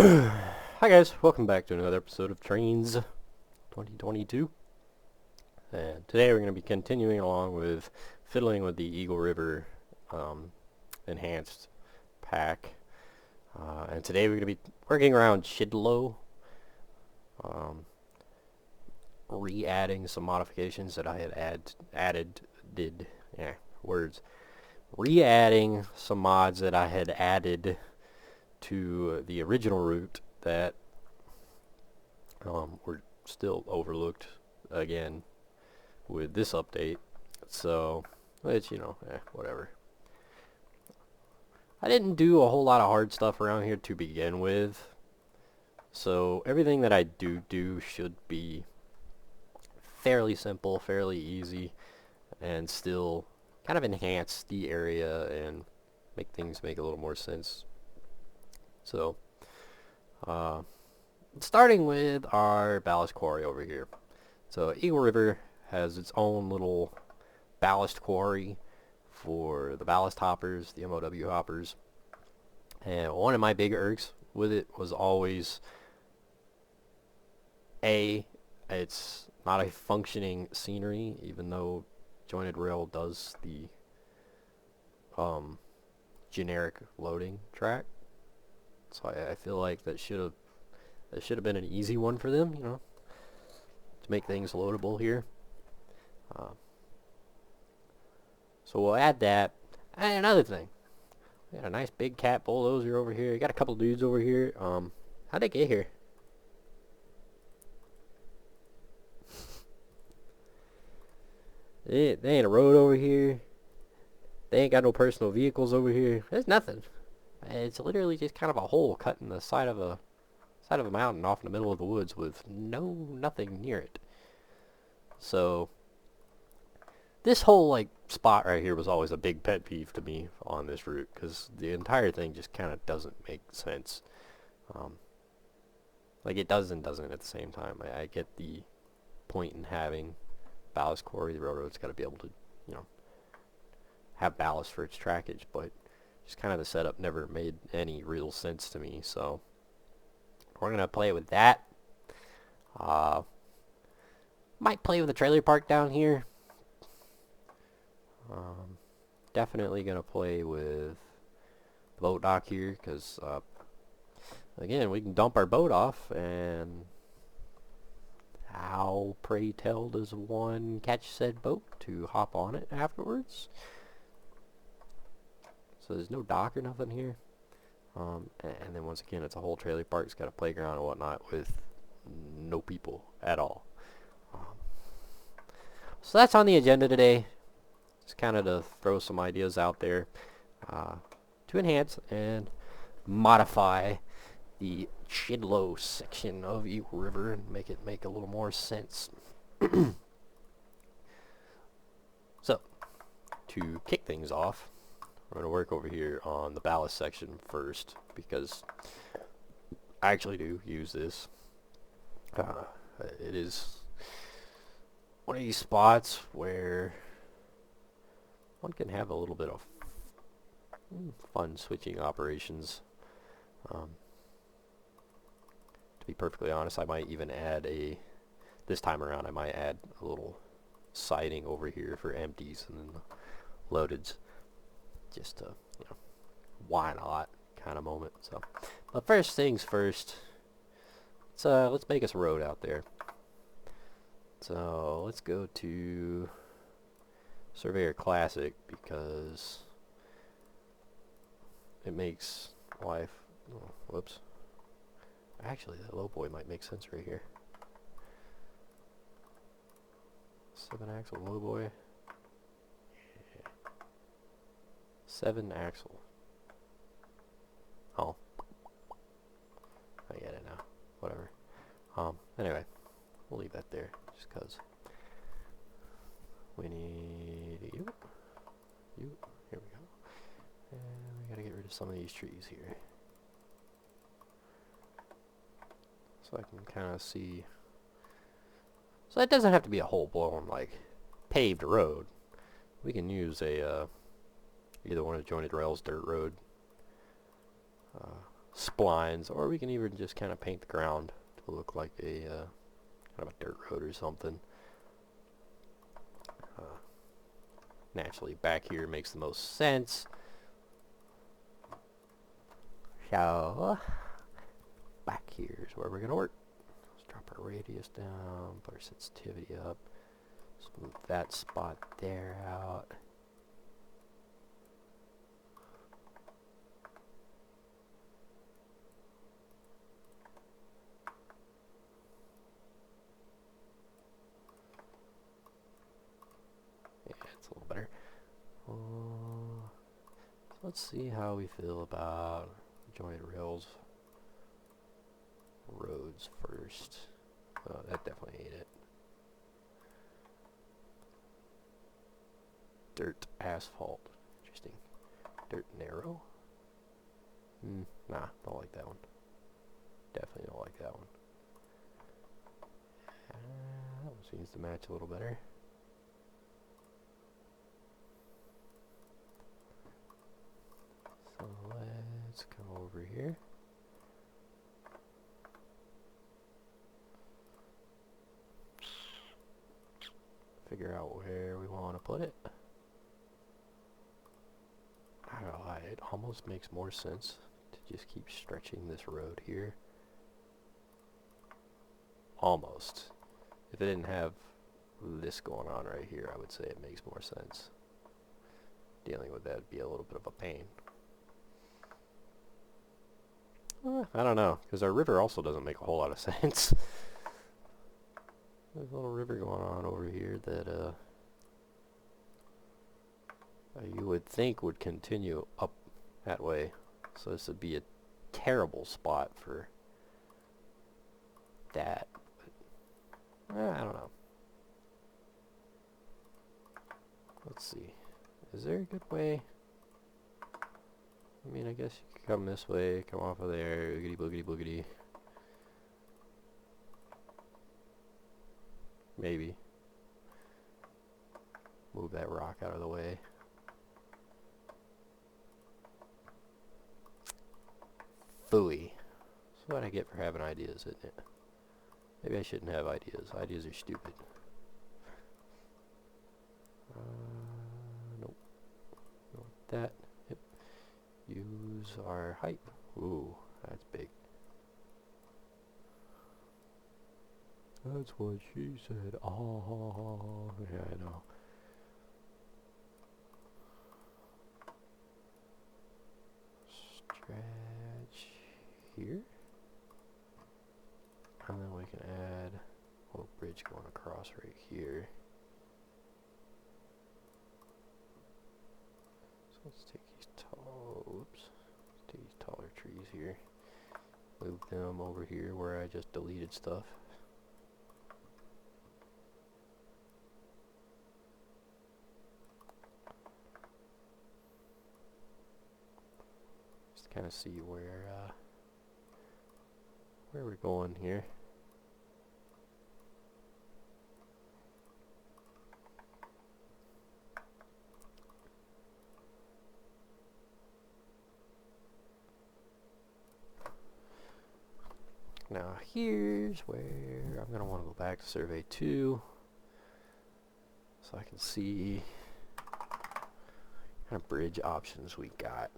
Hi guys, welcome back to another episode of Trainz 2022. And today we're going to be continuing along with fiddling with the Eagle River enhanced pack. And today we're going to be working around Chidlow, re-adding some modifications that I had re-adding some mods that I had added to the original route that were still overlooked again with this update. So, which, whatever. I didn't do a whole lot of hard stuff around here to begin with. So, everything that I do should be fairly simple, fairly easy, and still kind of enhance the area and make things make a little more sense. So, starting with our ballast quarry over here. So Eagle River has its own little ballast quarry for the ballast hoppers, the MOW hoppers. And one of my big irks with it was always, it's not a functioning scenery, even though jointed rail does the generic loading track. So I feel like that should have been an easy one for them, to make things loadable here. So we'll add that. And another thing, we got a nice big cat bulldozer over here. We got a couple dudes over here. How'd they get here? They ain't a road over here. They ain't got no personal vehicles over here. There's nothing. It's literally just kind of a hole cut in the side of a mountain off in the middle of the woods with nothing near it. So this whole spot right here was always a big pet peeve to me on this route, because the entire thing just kind of doesn't make sense. It doesn't at the same time. I get the point in having ballast quarry. The railroad's got to be able to have ballast for its trackage, but just kind of the setup never made any real sense to me. So we're gonna play with that. Might play with the trailer park down here. Definitely gonna play with the boat dock here, because again, we can dump our boat off, and how, pray tell, does one catch said boat to hop on it afterwards? So there's no dock or nothing here. And then once again, it's a whole trailer park. It's got a playground and whatnot with no people at all. So that's on the agenda today. Just kind of to throw some ideas out there to enhance and modify the Chidlow section of Eagle River and make it make a little more sense. So, to kick things off, we're going to work over here on the ballast section first, because I actually do use this. It is one of these spots where one can have a little bit of fun switching operations. To be perfectly honest, I might even add this time around, I might add a little siding over here for empties and then the loadeds. Just to, why not kind of moment. So, but first things first, let's make us a road out there. So let's go to Surveyor Classic, because it makes life, whoops, actually that low boy might make sense right here. 7-axle low boy. 7-axle. Oh. I get it now. Whatever. Anyway. We'll leave that there, just cause we need you. Here we go. And we gotta get rid of some of these trees here, so I can kinda see. So that doesn't have to be a whole blown, paved road. We can use a, either one of Jointed Rail's dirt road splines, or we can even just kind of paint the ground to look like a kind of a dirt road or something. Naturally, back here makes the most sense. So, back here is where we're gonna work. Let's drop our radius down, put our sensitivity up, smooth that spot there out. Yeah, it's a little better. Let's see how we feel about joint rails roads first. Oh, that definitely ain't it. Dirt asphalt. Interesting. Dirt narrow. Nah, don't like that one. Definitely don't like that one. That one seems to match a little better. So let's come over here. Figure out where we want to put it. I don't know, it almost makes more sense to just keep stretching this road here. Almost. If it didn't have this going on right here, I would say it makes more sense. Dealing with that would be a little bit of a pain. I don't know, because our river also doesn't make a whole lot of sense. There's a little river going on over here that you would think would continue up that way. So this would be a terrible spot for that. But, I don't know. Let's see. Is there a good way? I mean, I guess you could come this way, come off of there, oogity boogity boogity. Maybe. Move that rock out of the way. Phooey. That's what I get for having ideas, isn't it? Maybe I shouldn't have ideas. Ideas are stupid. Nope. Don't want that. Yep. Use our height. Ooh, that's big. That's what she said. Oh, yeah, I know. Stretch here. And then we can add a little bridge going across right here. So let's take these take these taller trees here. Move them over here where I just deleted stuff. Just kind of see where we're going here. Now here's where I'm going to want to go back to survey 2 so I can see what kind of bridge options we got.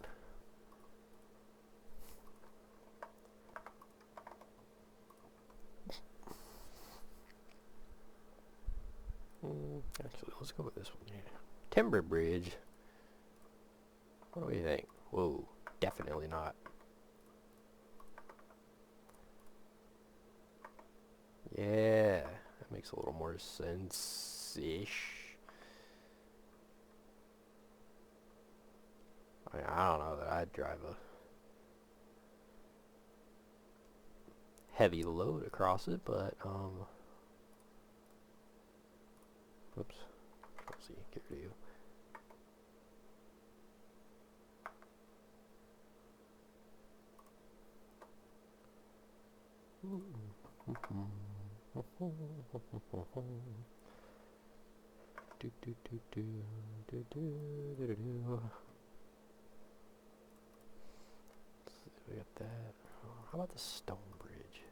Actually, let's go with this one here. Timber bridge. What do we think? Whoa, definitely not. Yeah, that makes a little more sense-ish. I mean, I don't know that I'd drive a heavy load across it, but oops. Let's see, get rid of you. We got that. How about the stone bridge?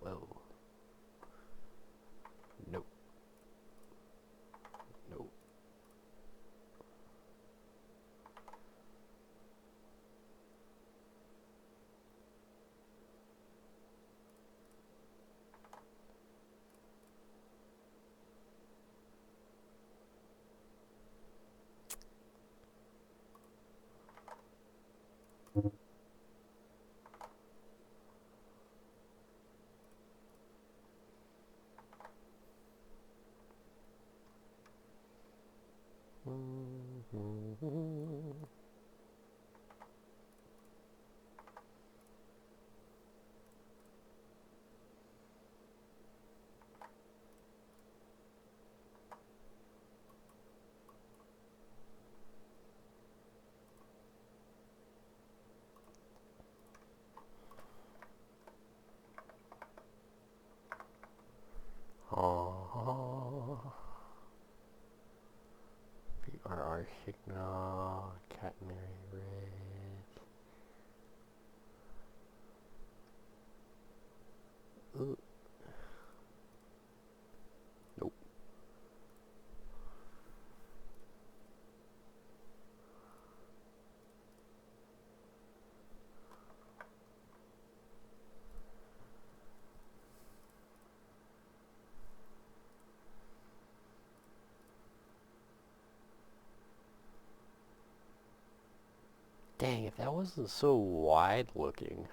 Whoa. Nope. Nope. PRR signal, catenary red. Ooh. Nope. Dang, if that wasn't so wide looking.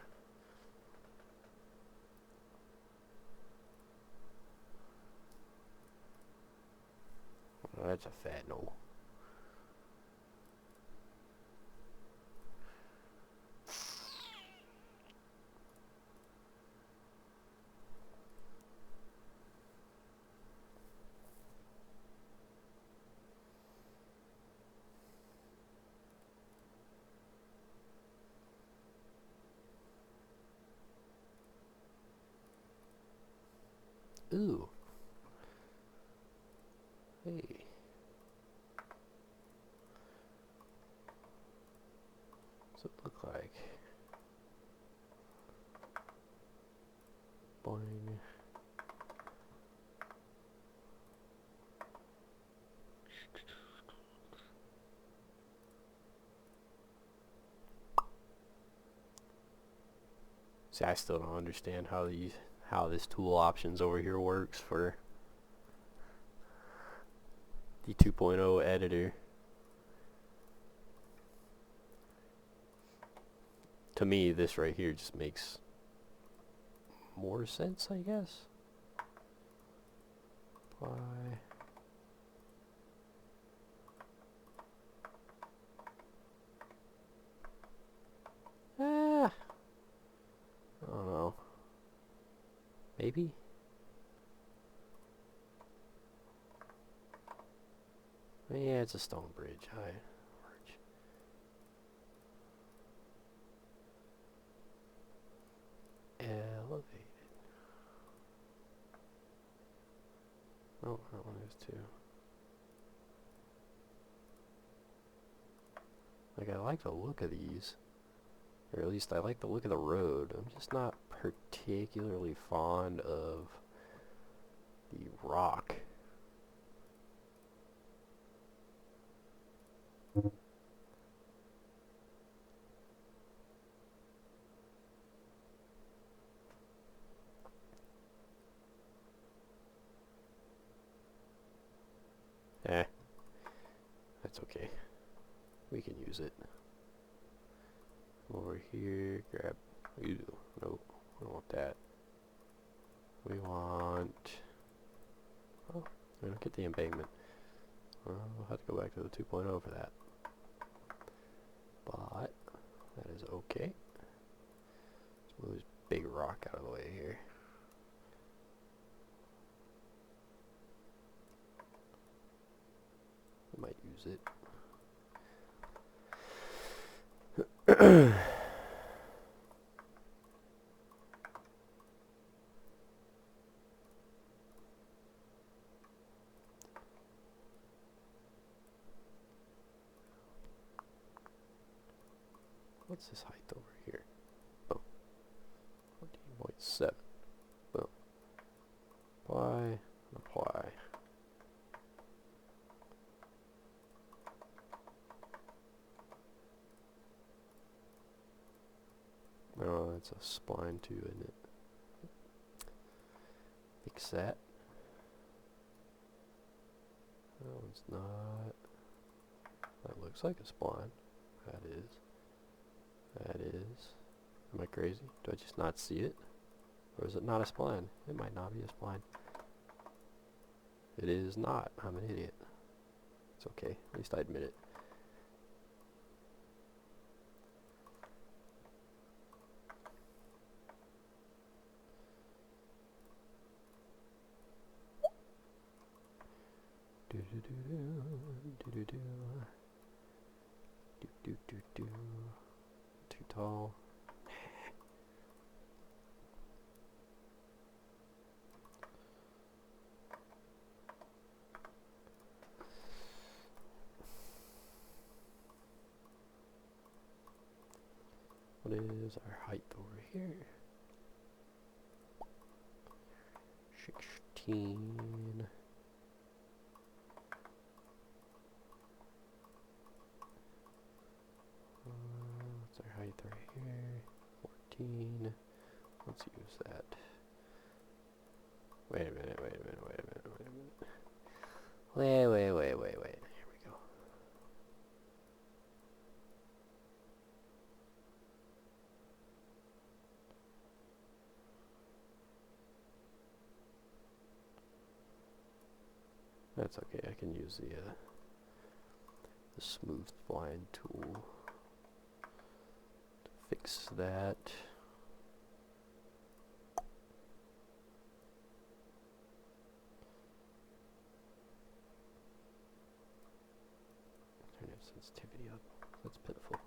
Oh, that's a fat no. Ooh. Hey. What's it look like? Boing. See, I still don't understand how this tool options over here works for the 2.0 editor. To me, this right here just makes more sense, I guess. Apply. Ah, I don't know. Maybe? Yeah, it's a stone bridge. Hi. Elevated. Oh, that one is too. Like, I like the look of these. Or at least I like the look of the road. I'm just not particularly fond of the rock. Eh, that's okay. We can use it. Over here, grab. Ooh, nope, we don't want that. We want. Oh, we don't get the embankment. We'll have to go back to the 2.0 for that. But that is okay. Let's move this big rock out of the way here. We might use it. What's this height over here? Oh, 14.7. Boom. Apply. Apply. Oh, that's a spline too, isn't it? Fix that. That one's not. That looks like a spline. That is. That is. Am I crazy? Do I just not see it? Or is it not a spline? It might not be a spline. It is not. I'm an idiot. It's okay. At least I admit it. Do do do do do do do do do do. Too tall. What is our height over here? 16. What's our height right here? 14. Let's use that. Wait a minute, wait a minute, wait a minute, wait a minute. Wait. Here we go. That's okay, I can use the smooth spline tool to fix that. Turn that sensitivity up. That's pitiful.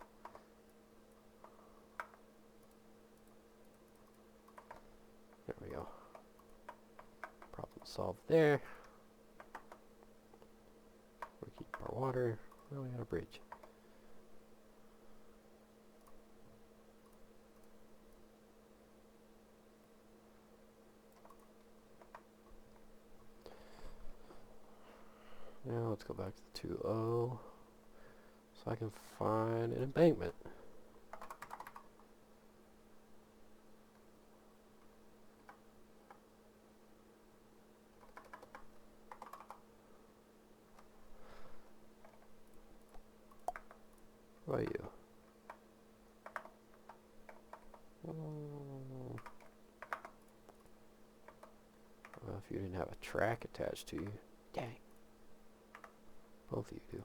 There we go. Problem solved there. We keep our water. Now we got a bridge. Now let's go back to the 2.0 so I can find an embankment. What about you? Well, if you didn't have a track attached to you. Dang. Both of you do.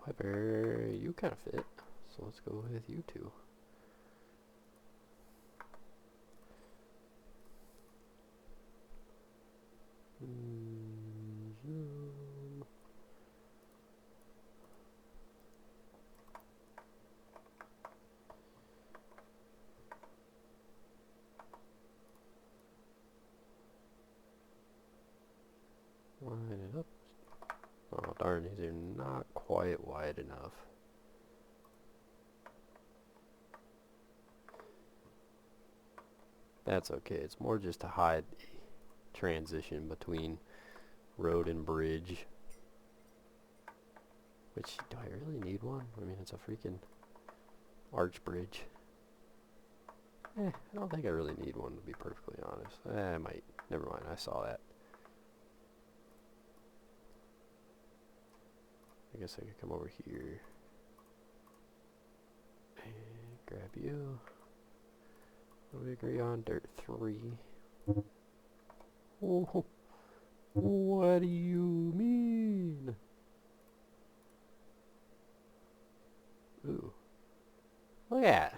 However, you kind of fit, so let's go with you two. Zoom. Line it up. Oh darn, these are not quite wide enough. That's okay, it's more just to hide the transition between road and bridge. Which, do I really need one? I mean, it's a freaking arch bridge. I don't think I really need one, to be perfectly honest. I might. Never mind, I saw that. I guess I could come over here and grab you. What do we agree on? Dirt 3. Oh, what do you mean? Ooh. Look at that.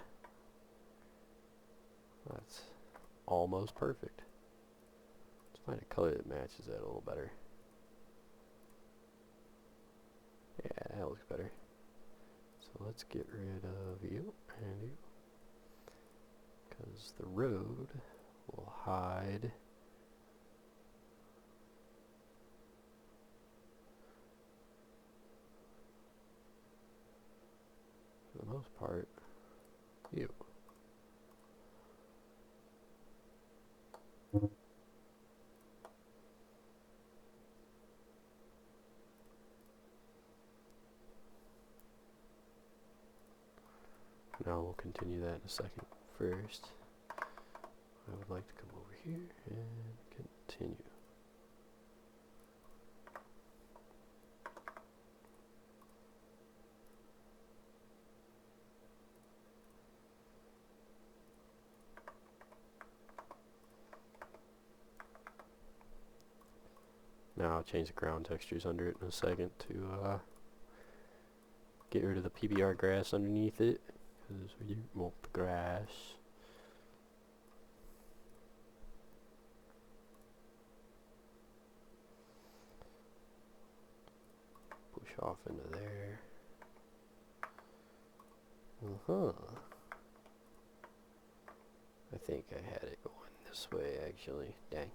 That's almost perfect. Let's find a color that matches that a little better. Yeah, that looks better. So let's get rid of you and you. Because the road We'll hide. For the most part. Ew. Now we'll continue that in a second. First, I would like to come over here and continue. Now I'll change the ground textures under it in a second to get rid of the PBR grass underneath it, because we want the grass. Push off into there. I think I had it going this way actually. Dang.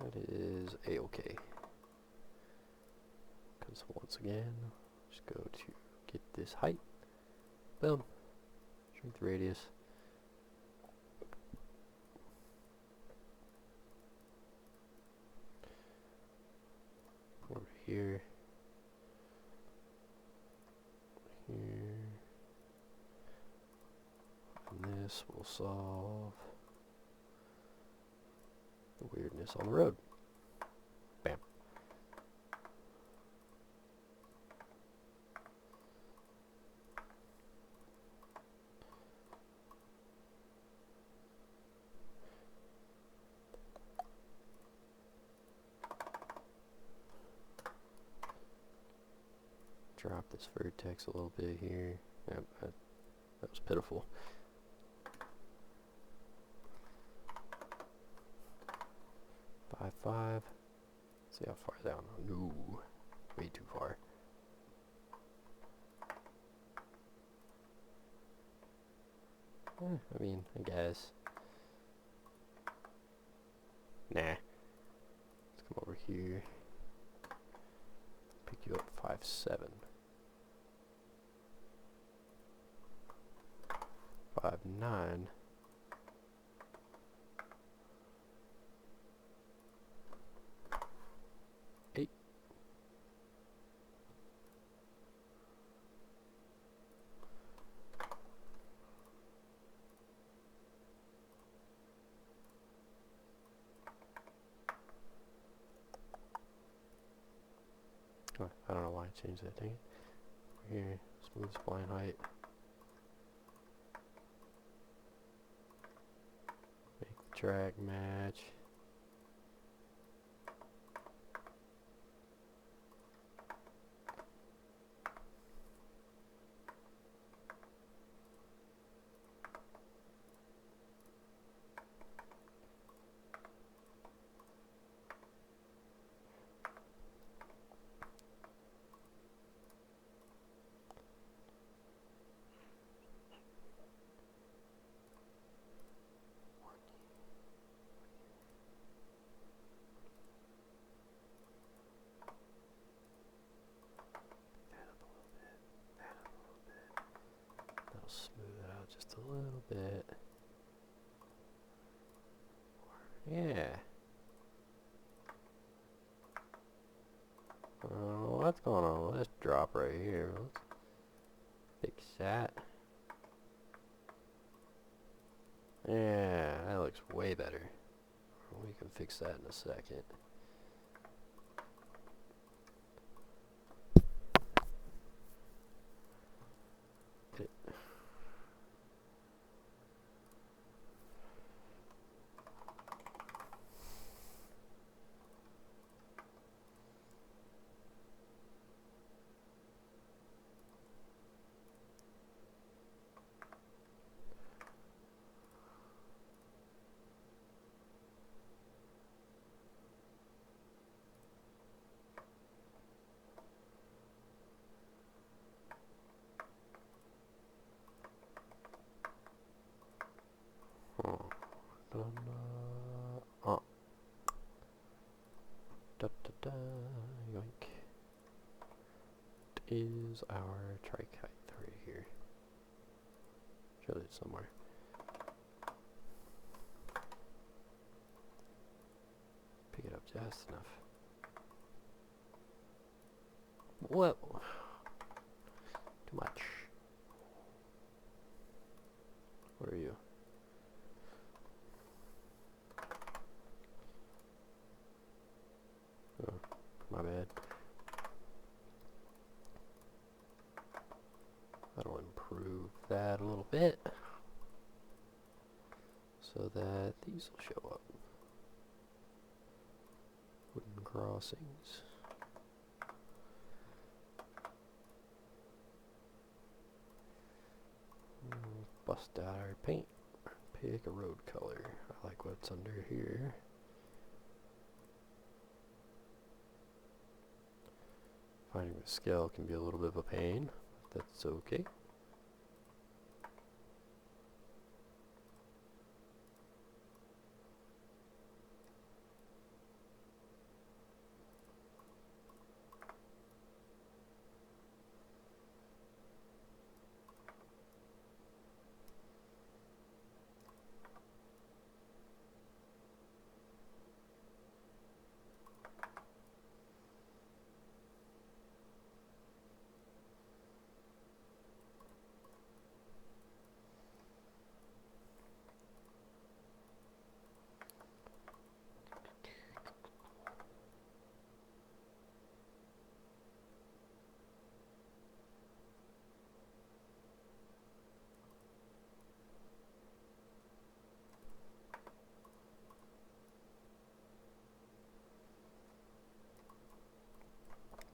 That is a-okay. Because once again, just go to get this height. Boom. Shrink the radius. Over here. Here. And this will solve the weirdness on the road. Bam. Drop this vertex a little bit here. Yep, that was pitiful. Five. See how far down. No, way too far. I mean, I guess. Nah. Let's come over here. Pick you up 5'7". 5'9". I don't know why I changed that thing. Here, smooth spline height. Make the track match. Smooth it out just a little bit. Yeah. What's going on with this drop right here? Let's fix that. Yeah, that looks way better. We can fix that in a second. Da, da, da, yoink. Is our trike height right here? Shows it somewhere. Pick it up just enough. Whoa! Too much. What are you? Oh, my bad. That'll improve that a little bit so that these will show up. Wooden crossings. Bust out our paint. Pick a road color. I like what's under here. Finding the scale can be a little bit of a pain. That's okay.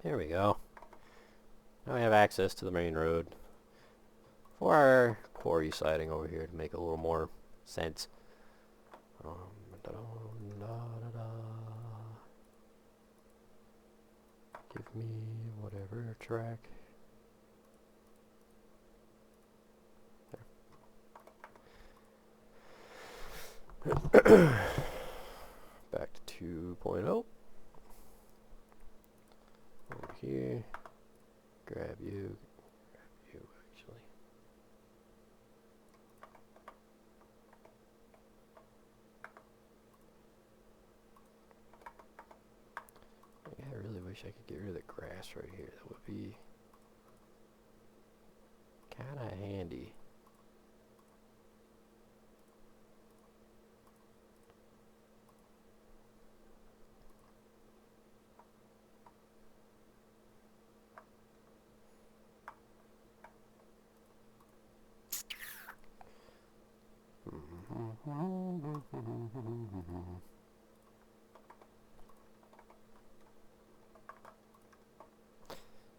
There we go. Now we have access to the main road for our quarry siding over here to make a little more sense. Da, da, da, da. Give me whatever track. There. Back to 2.0. Over here. Grab you actually. I really wish I could get rid of the grass right here. That would be kinda handy.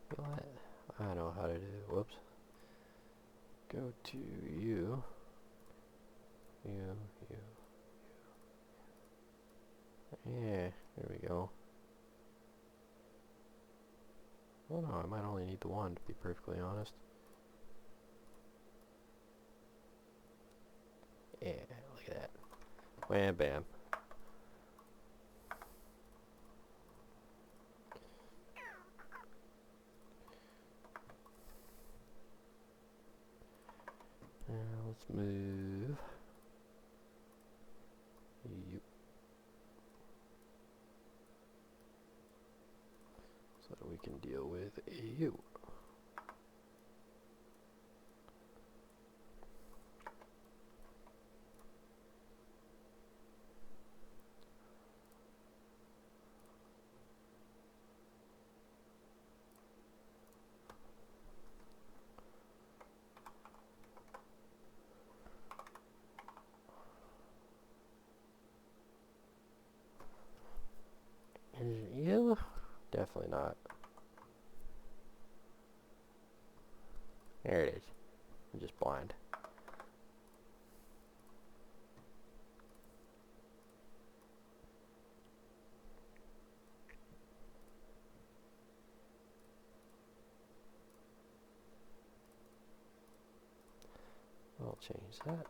You know what? I know how to do it. Whoops. Go to you. You. Yeah, there we go. Oh no, I might only need the one to be perfectly honest. Yeah, look at that. Wham bam. Now let's move you so that we can deal with you. Is it you? Definitely not. There it is. I'm just blind. I'll change that.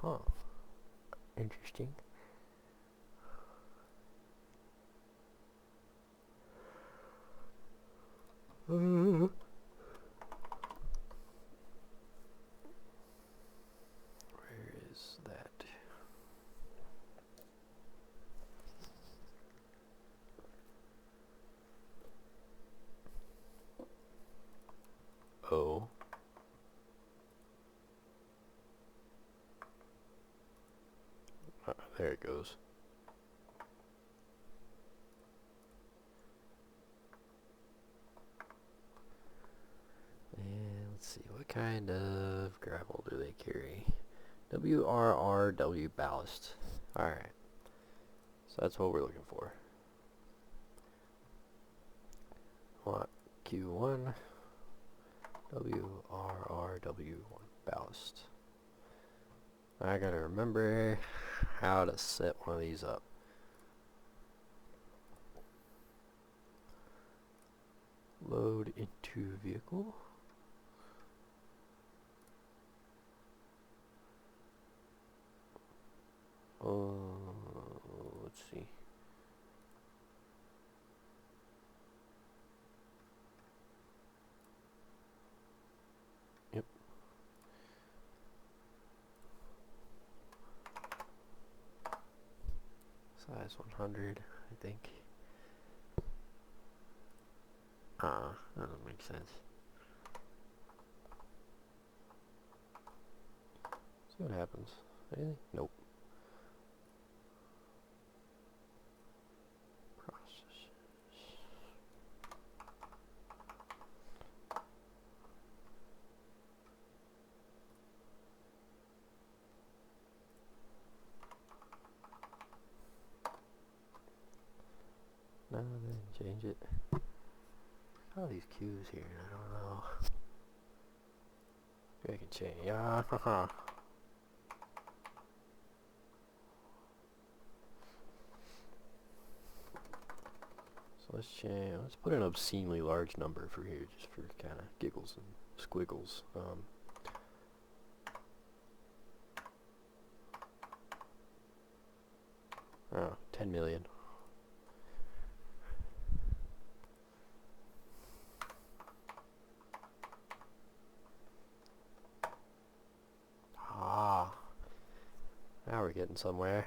Huh. Interesting. Where is that? Oh. There it goes. And let's see, what kind of gravel do they carry? WRRW ballast. Alright. So that's what we're looking for. Want Q1 WRRW1 ballast. I gotta remember how to set one of these up. Load into vehicle. Let's see. Yep. Size 100, I think. That doesn't make sense. See what happens. Anything? Nope. Processes. No, they didn't change it. All these Q's here, I don't know. Maybe I can change. Yeah, haha. So let's change. Let's put an obscenely large number for here, just for kind of giggles and squiggles. 10 million. Ah, now we're getting somewhere.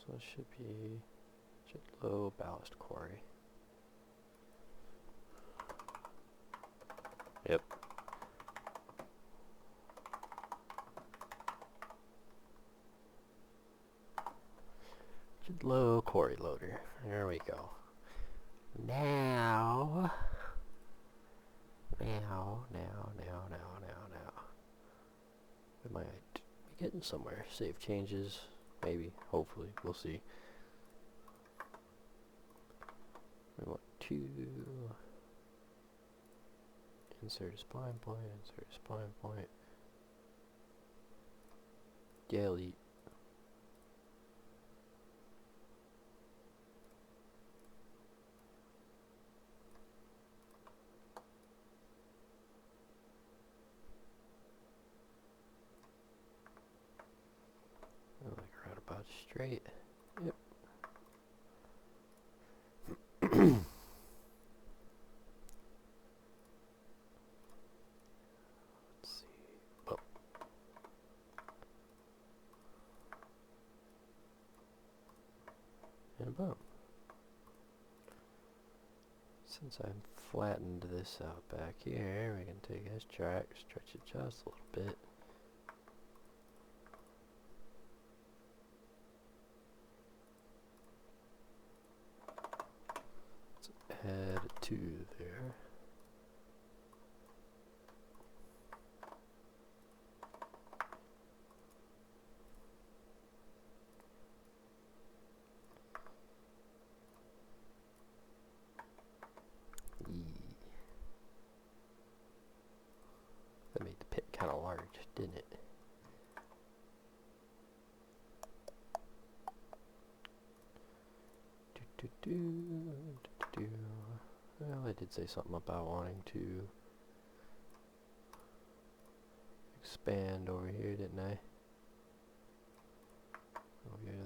So it should be Chidlow ballast quarry. Yep. Chidlow quarry loader. There we go. Now. We might be getting somewhere. Save changes. Maybe. Hopefully. We'll see. We want to insert a spline point, insert a spline point. Delete. Like right about straight. Yep. Let's see. Oh. And boom. Since I've flattened this out back here, we can take this track, stretch it just a little bit. Let's add 2 there. hard, didn't it? Well, I did say something about wanting to expand over here, didn't I? Over there.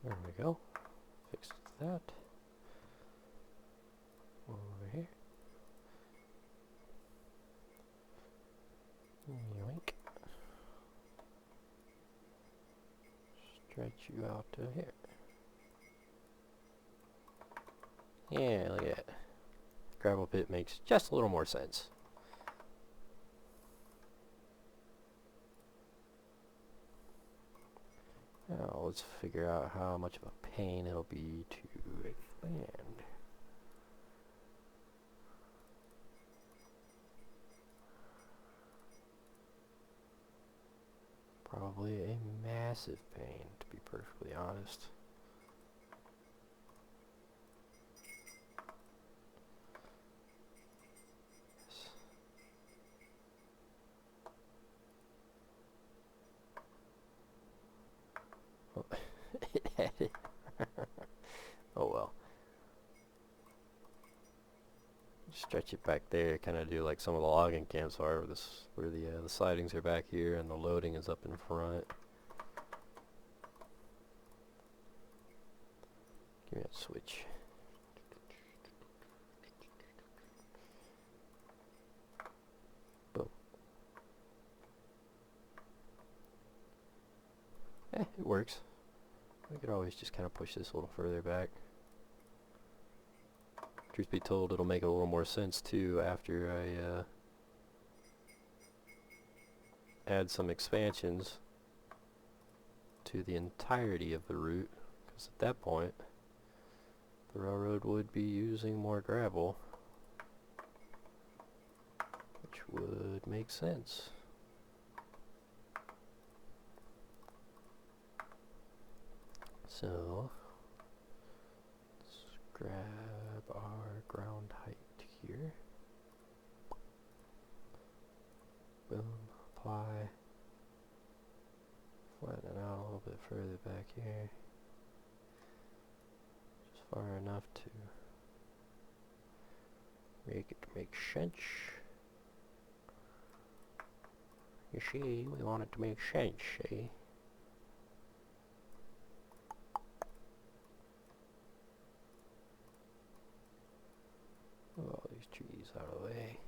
There we go. Fixed that. Over here. Yoink. Stretch you out to here. Yeah, look at that. Gravel pit makes just a little more sense. Now let's figure out how much of a pain it'll be to expand. Probably a massive pain, to be perfectly honest. Oh, it had it. Oh well. Stretch it back there, kind of do like some of the logging camps are, where the sidings are back here and the loading is up in front. Give me that switch. Boom. It works. We could always just kind of push this a little further back. Truth be told, it'll make a little more sense too after I add some expansions to the entirety of the route, because at that point the railroad would be using more gravel, which would make sense. So let's grab our ground height here. Boom, apply. Flatten it out a little bit further back here. Just far enough to make it make sense. You see, we want it to make sense, see? Move all these trees out of the way.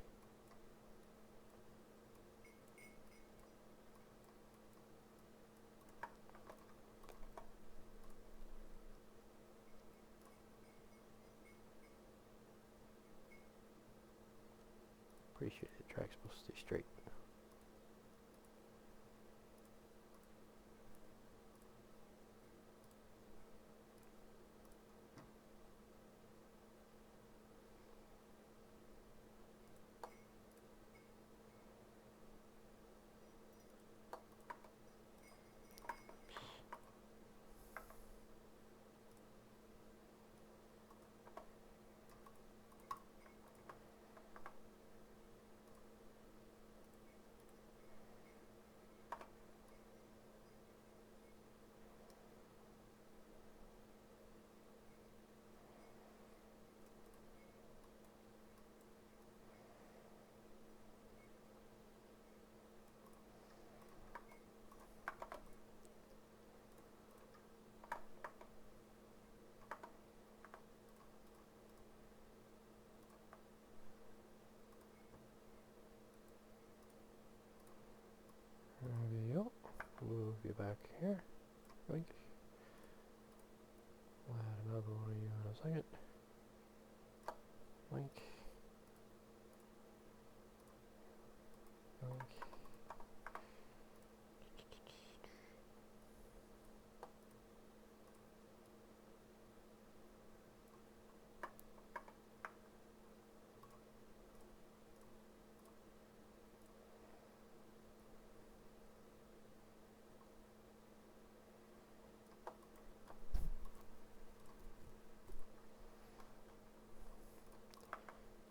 Pretty sure the track's supposed to stay straight. you back here. Oink. We'll add another one of you in a second. Oink. Oink.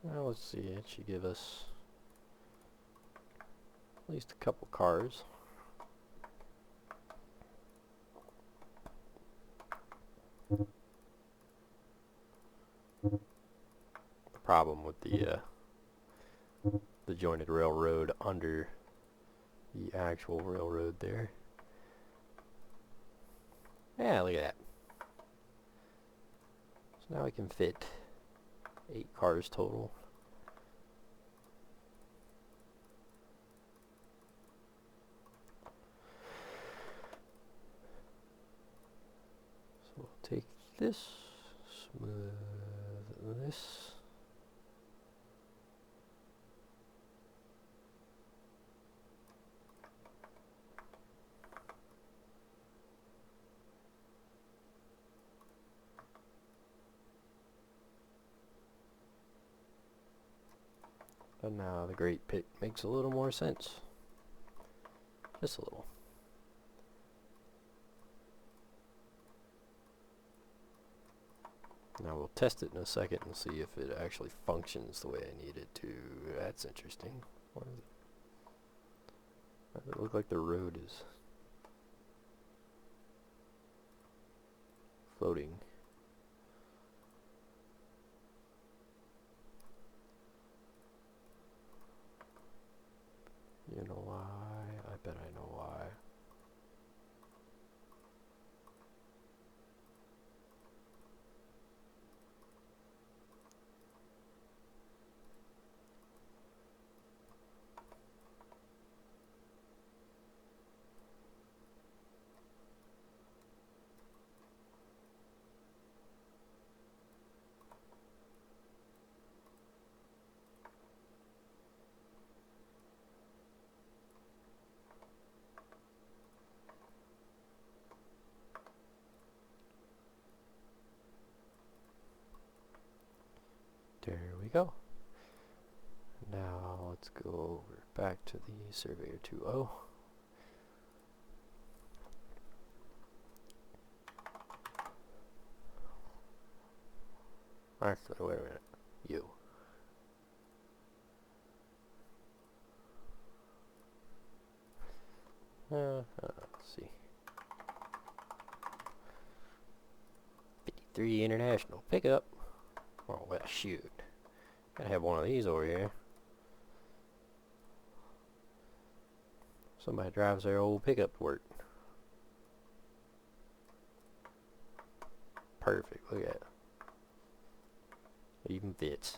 Now let's see, it should give us at least a couple cars. The problem with the jointed railroad under the actual railroad there. Yeah, look at that. So now we can fit 8 cars total. So we'll take this, smooth this. And now the great pick makes a little more sense. Just a little. Now we'll test it in a second and see if it actually functions the way I need it to. That's interesting. What is it? Does it look like the road is floating? You know why? I bet I know why. There we go. Now let's go over back to the Surveyor 2.0. Actually, wait a minute. You. Let's see. 53 International pickup. Oh, well, shoot. Gotta have one of these over here. Somebody drives their old pickup to work. Perfect. Look at it. It even fits.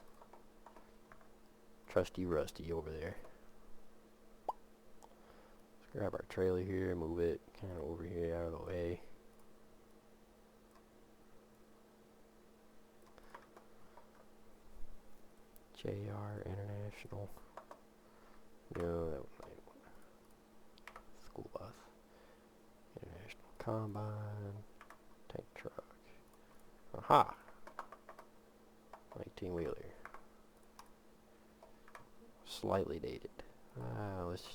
Trusty Rusty over there. Let's grab our trailer here, move it kind of over here out of the way. JR International. No, that one. School bus. International Combine. Tank truck. Aha! 19-wheeler. Slightly dated. Let's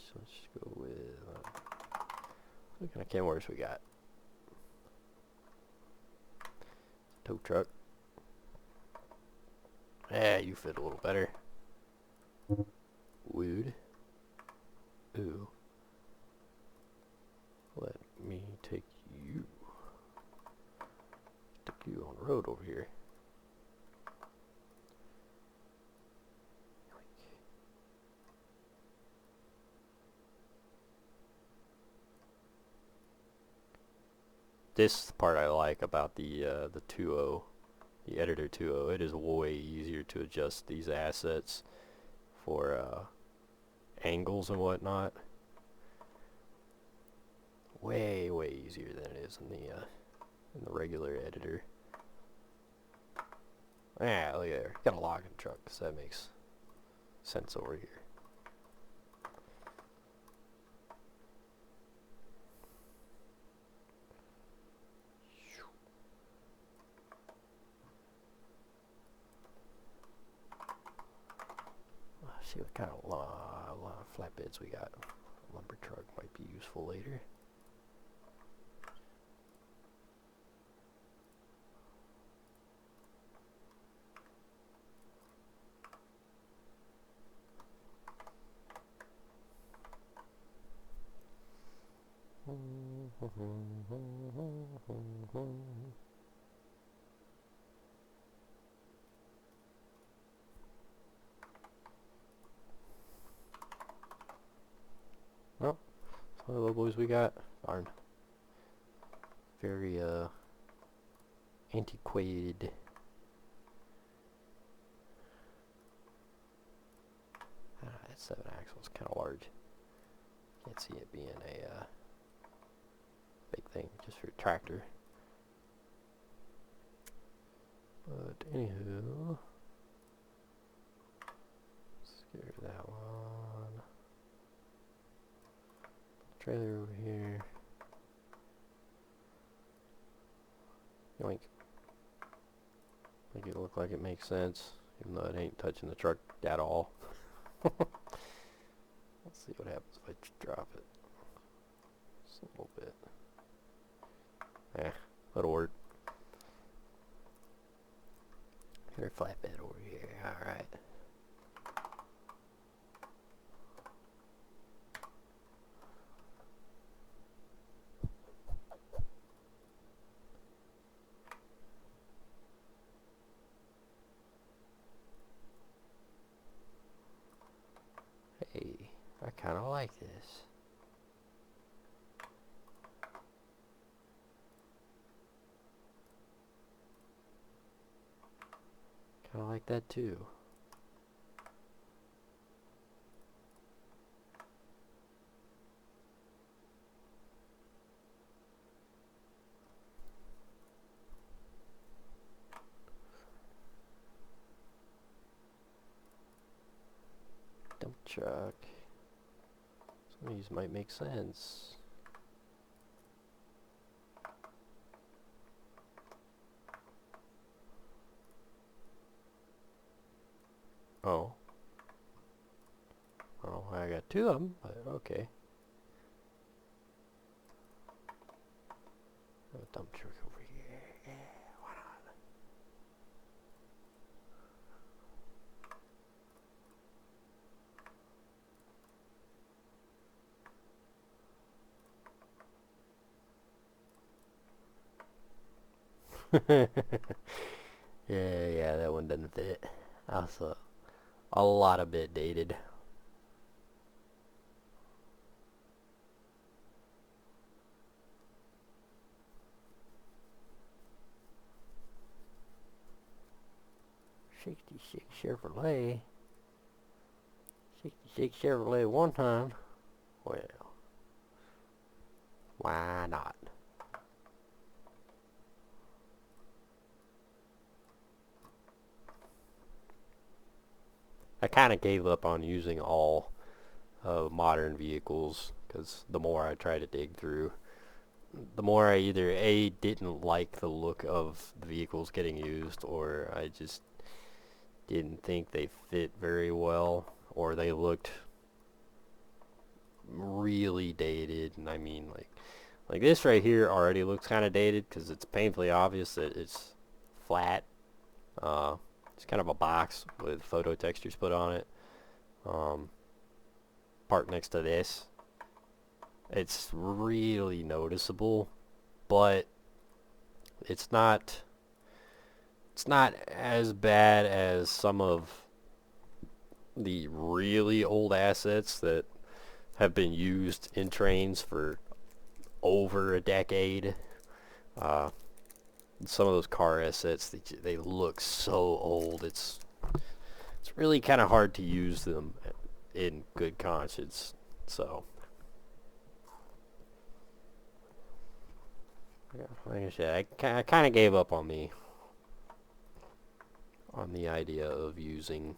go with what kind of Kenworths we got? Tow truck. Yeah, you fit a little better. Wood. Ooh. Let me take you. Stick you on the road over here. This part I like about the 2.0, the Editor 2.0. It is way easier to adjust these assets for angles and whatnot. way easier than it is in the regular editor. Yeah, look there. Got a lock in the truck, so that makes sense over here. Let's see what kind of flatbeds we got. A lumber truck might be useful later. Well, some of the boys we got are very antiquated. That 7 axle is kind of large. Can't see it being a big thing just for a tractor. But anywho, let's get rid of that one. Trailer over here. Yoink. Make it look like it makes sense, even though it ain't touching the truck at all. Let's see what happens if I drop it. Just a little bit. That'll work. Here's a flatbed over here. Alright. Hey, I kind of like this. Kind of like that too. Dump truck. Some of these might make sense. Oh. Oh, I got 2 of them, but okay. A dump truck over here. Yeah, why not? Yeah, that one doesn't fit. Also, a lot of bit dated. '66 Chevrolet. '66 Chevrolet one time. Well, why not? I kind of gave up on using all modern vehicles because the more I try to dig through, the more I either A, didn't like the look of the vehicles getting used, or I just didn't think they fit very well, or they looked really dated. And I mean, like this right here already looks kind of dated because it's painfully obvious that it's flat. It's kind of a box with photo textures put on it. Part next to this, it's really noticeable, but it's not as bad as some of the really old assets that have been used in Trainz for over a decade. Some of those car assets, they look so old. It's really kind of hard to use them in good conscience. So Like I said, I kind of gave up on the idea of using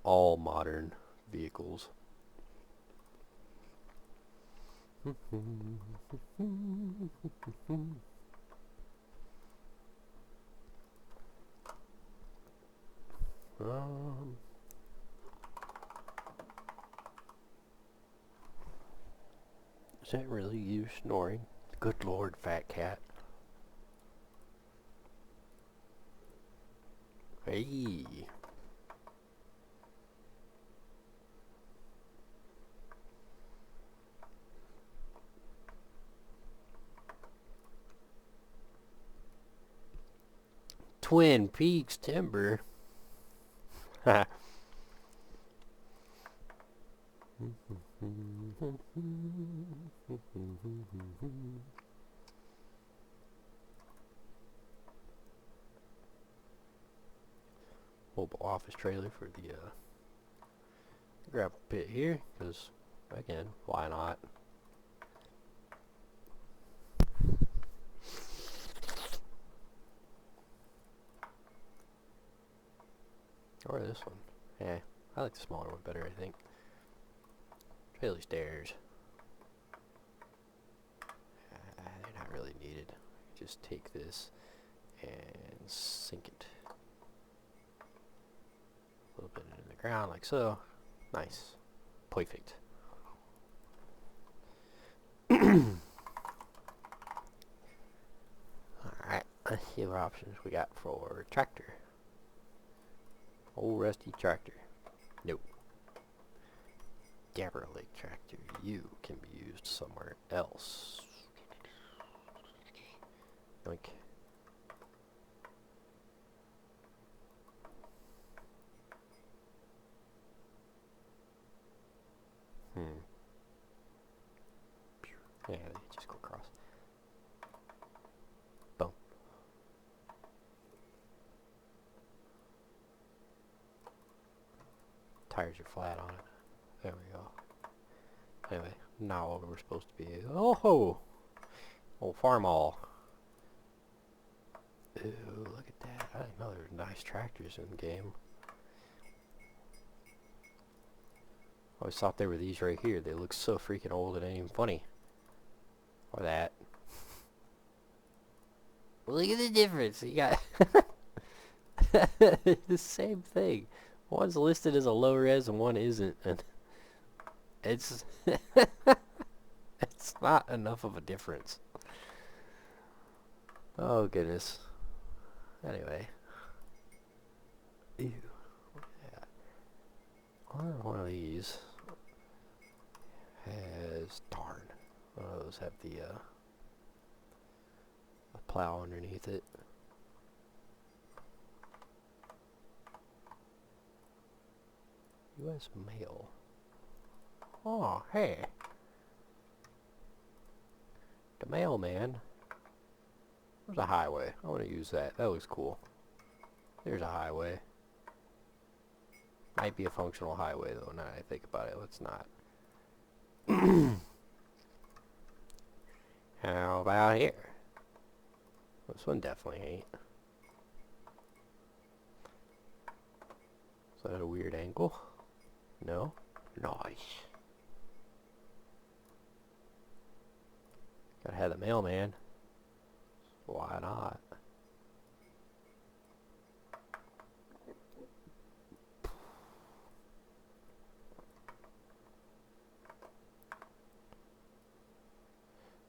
all modern vehicles. Is that really you snoring? Good lord, fat cat. Hey. Twin Peaks timber. Mobile office trailer for the gravel pit here, because again, why not? Or this one. Yeah, I like the smaller one better, I think. Trailer stairs. They're not really needed. Just take this and sink it a little bit into the ground like so. Nice. Perfect. Alright, let's see what options we got for tractor. Old rusty tractor. Nope. Derelict tractor. You can be used somewhere else. Yoink. Yeah, they just go across. Boom. Tires are flat on it. There we go. Anyway, now what we're supposed to be. Oh ho! Old farm all. Ooh, look at that. I didn't know there were nice tractors in the game. I always thought they were these right here. They look so freaking old it ain't even funny. Or that. Look at the difference. You got the same thing. One's listed as a low res and one isn't, and it's it's not enough of a difference. Oh goodness. Anyway. Ew. Yeah. One of these has one of those have the plow underneath it. U.S. mail. Oh, hey. The mailman. There's a highway. I want to use that. That looks cool. There's a highway. Might be a functional highway, though, now that I think about it. Let's not. How about here? This one definitely ain't. Is that a weird angle? No? Nice. Gotta have the mailman. Why not?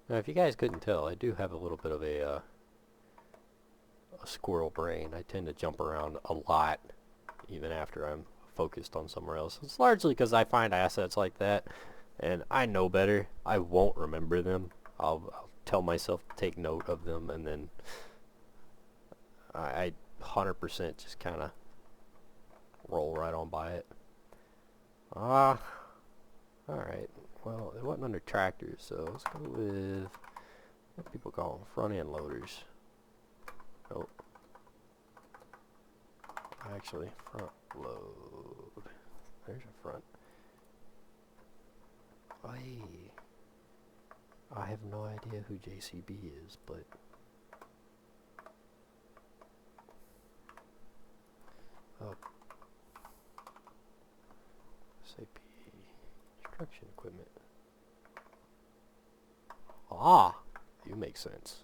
Now, if you guys couldn't tell, I do have a little bit of a squirrel brain. I tend to jump around a lot, even after I'm focused on somewhere else. It's largely because I find assets like that, and I know better. I won't remember them. I'll tell myself to take note of them, and then I 100% just kind of roll right on by it. Alright. Well, it wasn't under tractors, so let's go with what people call them, front end loaders. Nope. Actually, front load. There's a front. Hey. I have no idea who JCB is, but SAP construction equipment. Ah, you make sense.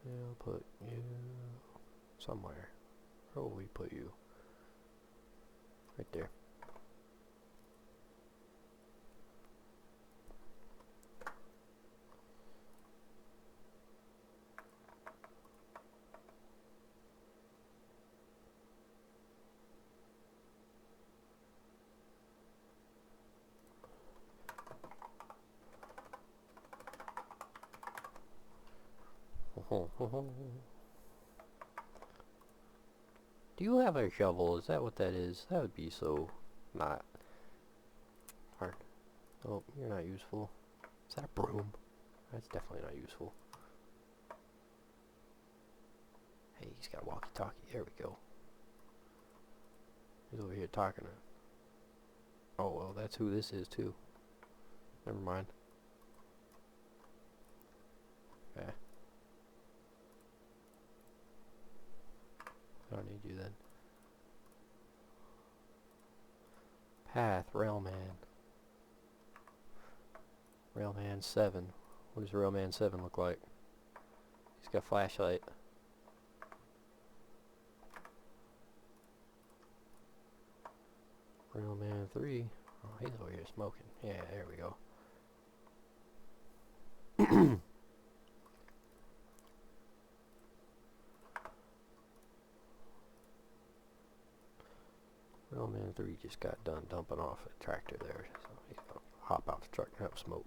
Yeah, I'll put you somewhere. Where will we put you? Right there. Do you have a shovel? Is that what that is? That would be so not hard. Oh, you're not useful. Is that a broom? That's definitely not useful. Hey, he's got a walkie-talkie. There we go. He's over here talking to... Oh, well, that's who this is, too. Never mind. Okay. I don't need you then. Path, Railman. Railman 7. What does Railman 7 look like? He's got a flashlight. Railman 3. Oh, he's over here smoking. Yeah, there we go. Railman 3 just got done dumping off a tractor there, so he's gonna hop out the truck and have a smoke.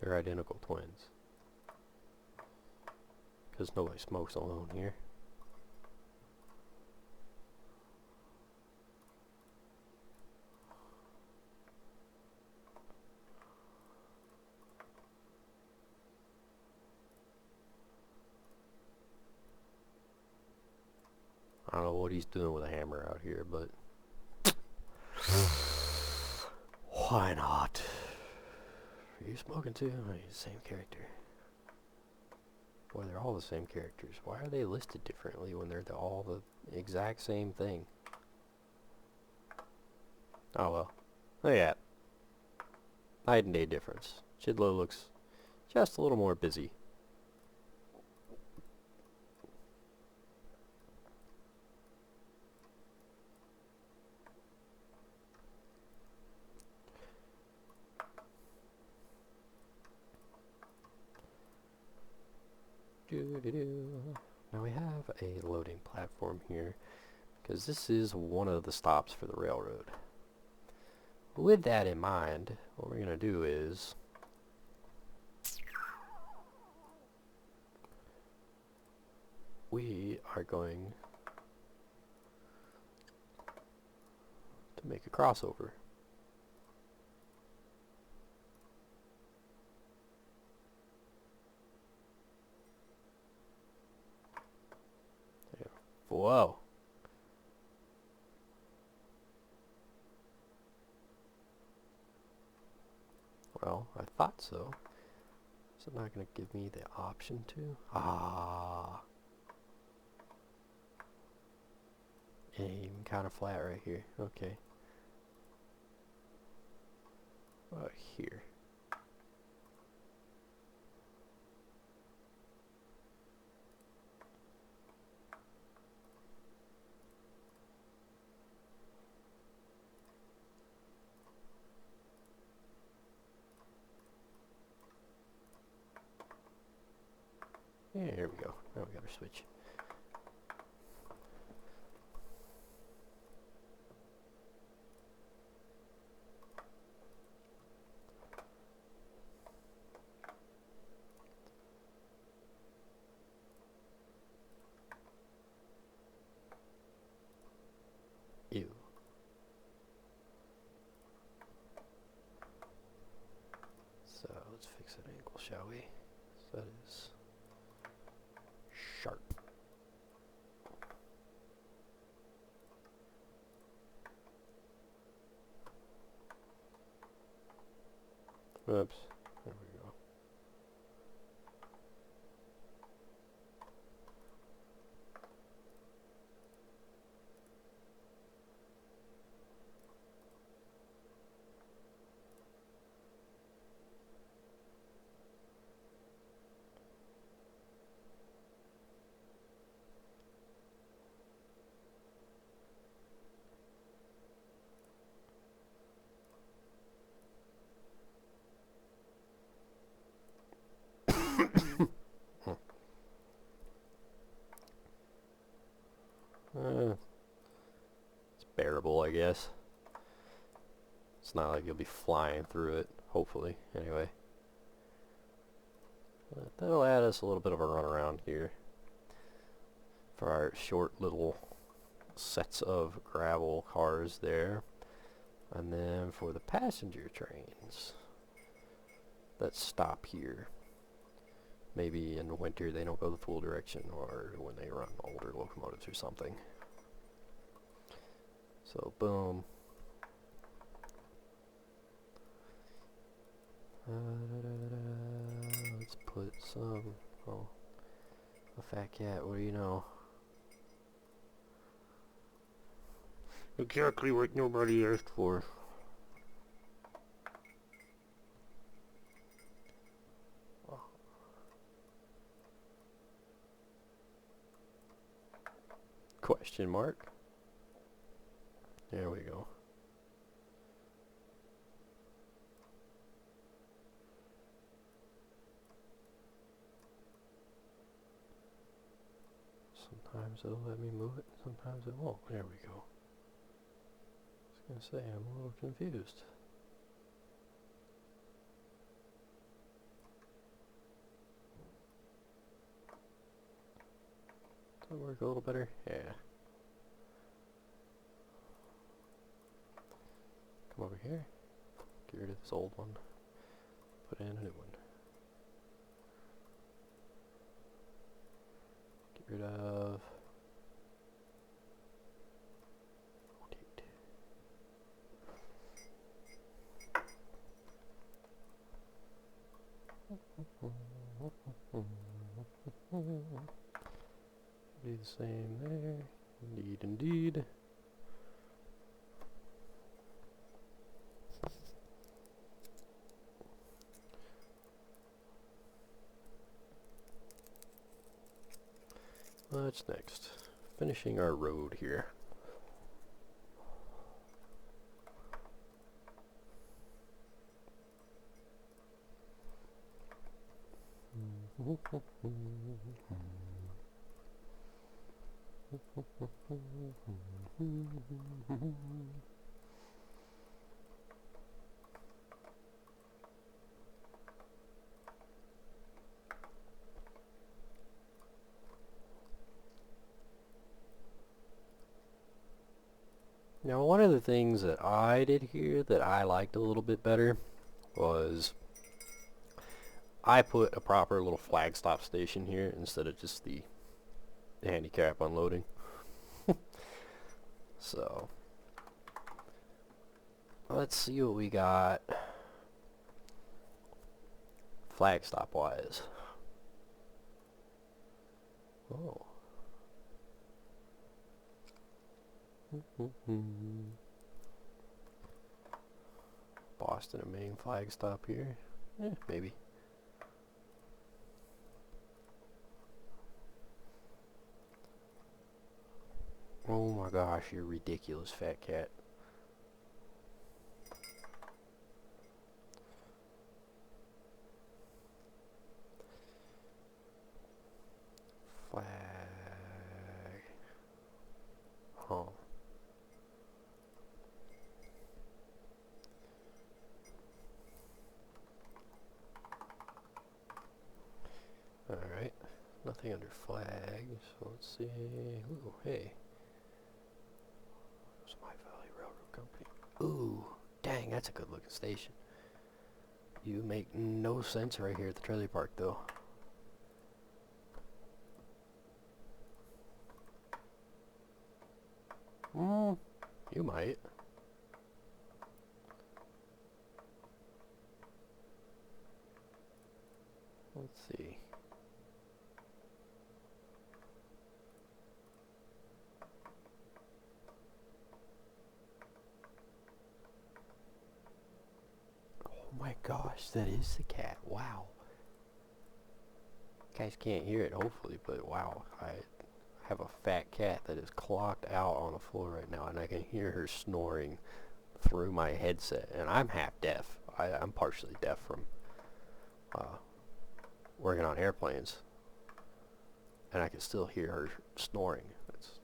They're identical twins. Because nobody smokes alone here. I don't know what he's doing with a hammer out here, but why not? Are you smoking too? Oh, he's the same character. Boy, they're all the same characters. Why are they listed differently when they're all the exact same thing? Oh well. Look at that. Night and day difference. Chidlow looks just a little more busy. Now we have a loading platform here, because this is one of the stops for the railroad. With that in mind, what we're going to do is we are going to make a crossover. Whoa. Well, I thought so. Is it not going to give me the option to? Ah. Yeah, even kind of flat right here. Okay. What here? Yeah, here we go. Now we got our switch. Ew. Oops. There we go. It's bearable, I guess. It's not like you'll be flying through it, hopefully, anyway. But that'll add us a little bit of a runaround here for our short little sets of gravel cars there. And then for the passenger trains that stop here, maybe in the winter they don't go the full direction, or when they run older locomotives or something. So boom. Let's put some, oh, a fat cat, what do you know? Exactly what nobody asked for. Question mark. There we go. Sometimes it'll let me move it, sometimes it won't. There we go. I was gonna say, I'm a little confused. Does that work a little better? Yeah. Come over here. Get rid of this old one. Put in a new one. Get rid of... Be the same there. Indeed, indeed. What's next? Finishing our road here. Now, one of the things that I did here that I liked a little bit better was I put a proper little flag stop station here instead of just the handicap unloading. So, let's see what we got flag stop wise. Oh. Boston, a main flag stop here. Maybe. Oh my gosh, you're ridiculous, fat cat. Flag. Oh. Alright. Nothing under flag, so let's see. Ooh, hey. My Valley Railroad Company. Ooh, dang, that's a good looking station. You make no sense right here at the trailer park though. You might. my gosh, that is the cat. Wow. You guys can't hear it, hopefully, but wow. I have a fat cat that is clocked out on the floor right now, and I can hear her snoring through my headset. And I'm half deaf. I'm partially deaf from working on airplanes. And I can still hear her snoring. It's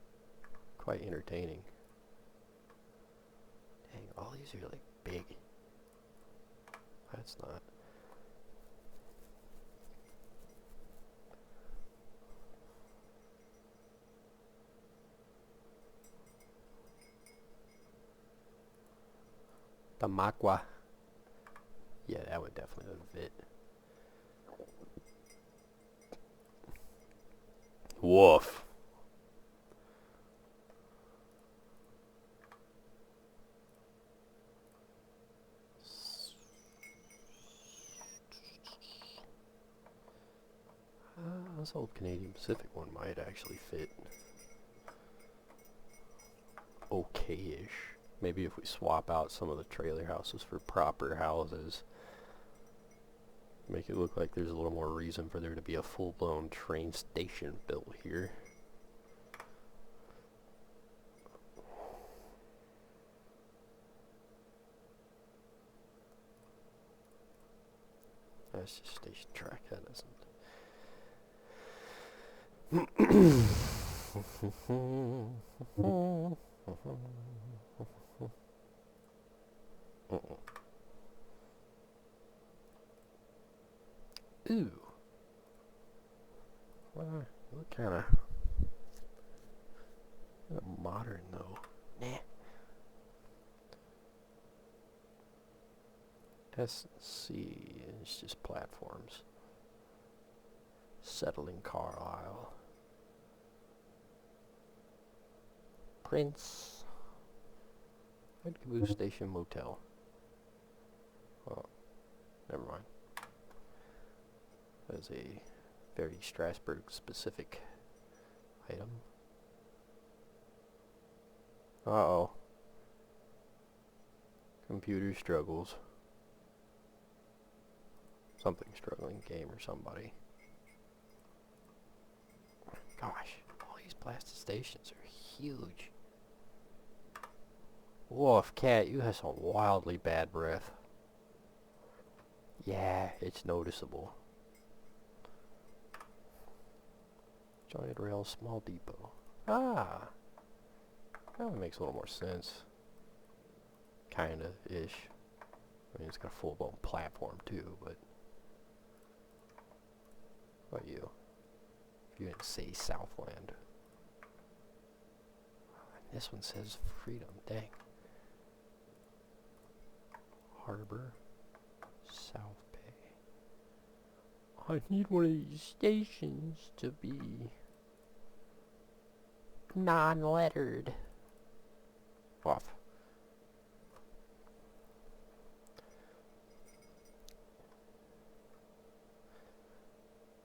quite entertaining. Dang, all these are like big. That's not. Tamakwa. Yeah, that would definitely fit. Woof. This old Canadian Pacific one might actually fit okay-ish. Maybe if we swap out some of the trailer houses for proper houses, make it look like there's a little more reason for there to be a full-blown train station built here. That's just station track, that doesn't. Ooh. Well, look kind of modern though. Nah. SC, it's just platforms. Settling Carlisle. Prince. Red Caboose Station Motel. Oh, never mind. That is a very Strasbourg specific item. Uh-oh. Computer struggles. Something struggling, game or somebody. Gosh, all these blasted stations are huge. Woof, cat, you have some wildly bad breath. Yeah, it's noticeable. Jointed rail, small depot. Ah, that one makes a little more sense. Kinda-ish. I mean, it's got a full-blown platform too, but... What about you? You didn't say Southland. And this one says Freedom. Dang. Harbor. South Bay. I need one of these stations to be non-lettered. Off.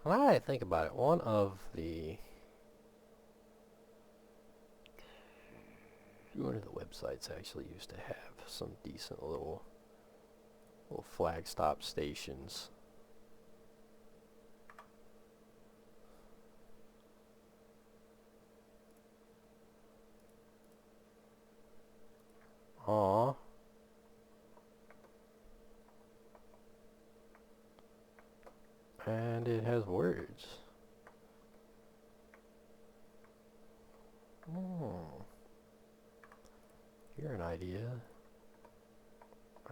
Now that I think about it, one of the websites actually used to have some decent little flag stop stations. Aww. And it has words. You're an idea.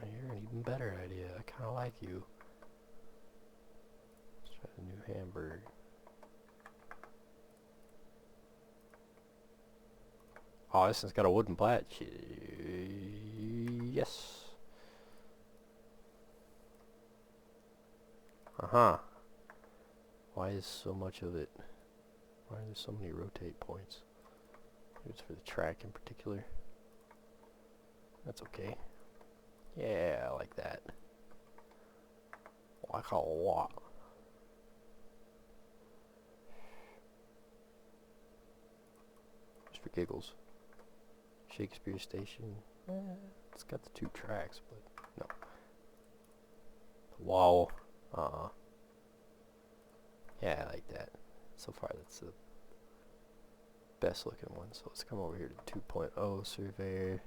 You're an even better idea. I kind of like you. Let's try the new Hamburg. Oh, this one's got a wooden plat. Yes. Uh-huh. Why is so much of it? Why are there so many rotate points? Maybe it's for the track in particular. That's okay. Yeah, I like that. Like a lot. Just for giggles. Shakespeare Station. It's got the 2 tracks, but no. Wow. Yeah, I like that. So far, that's the best looking one. So let's come over here to 2.0 surveyor.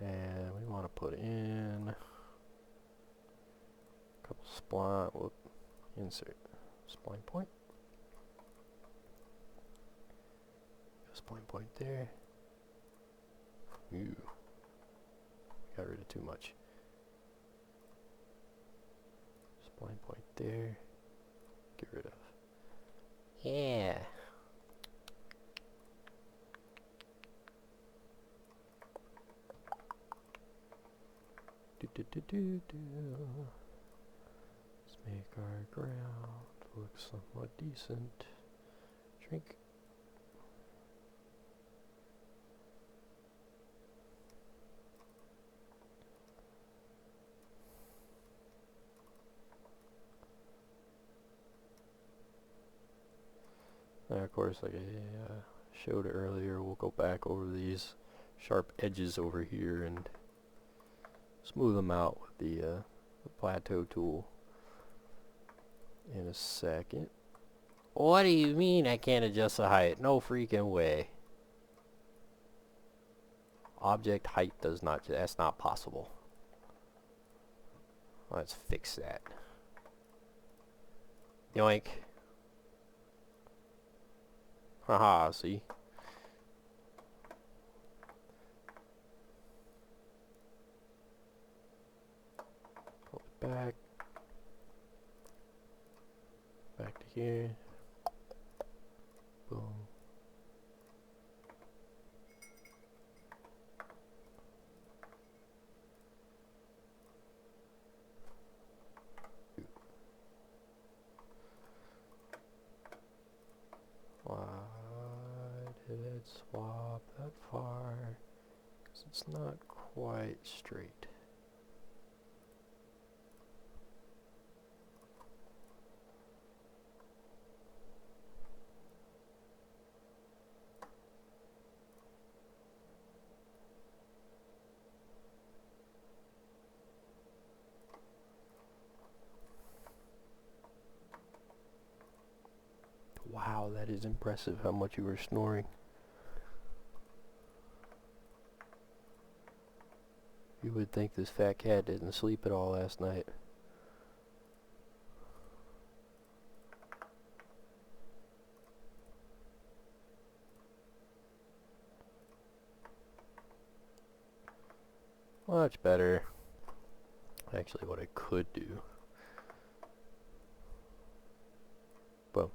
And we want to put in a couple spline. Whoop. Insert spline point. Spline point there. Ooh. Got rid of too much. Spline point there. Get rid of. Yeah. Let's make our ground look somewhat decent. Shrink. Now, of course, like I showed earlier, we'll go back over these sharp edges over here and smooth them out with the plateau tool in a second. What do you mean I can't adjust the height? No freaking way. Object height does not, that's not possible. Let's fix that. Yoink. Haha, see? Pull it back. Back to here. Boom. Why did it swap that far? 'Cause it's not quite straight. Wow, that is impressive how much you were snoring. You would think this fat cat didn't sleep at all last night. Much better. Actually, what I could do. Boom.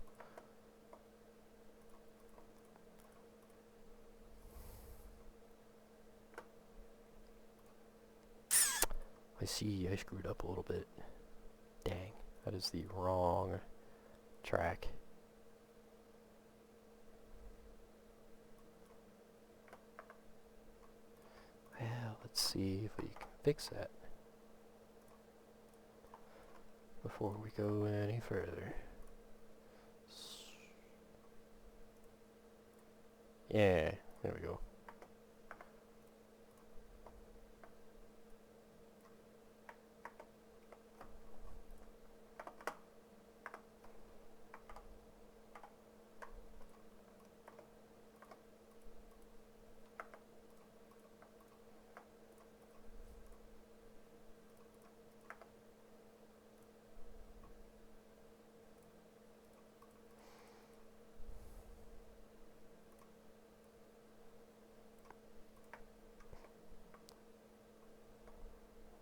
I see I screwed up a little bit. Dang, that is the wrong track. Well, let's see if we can fix that before we go any further. Yeah, there we go.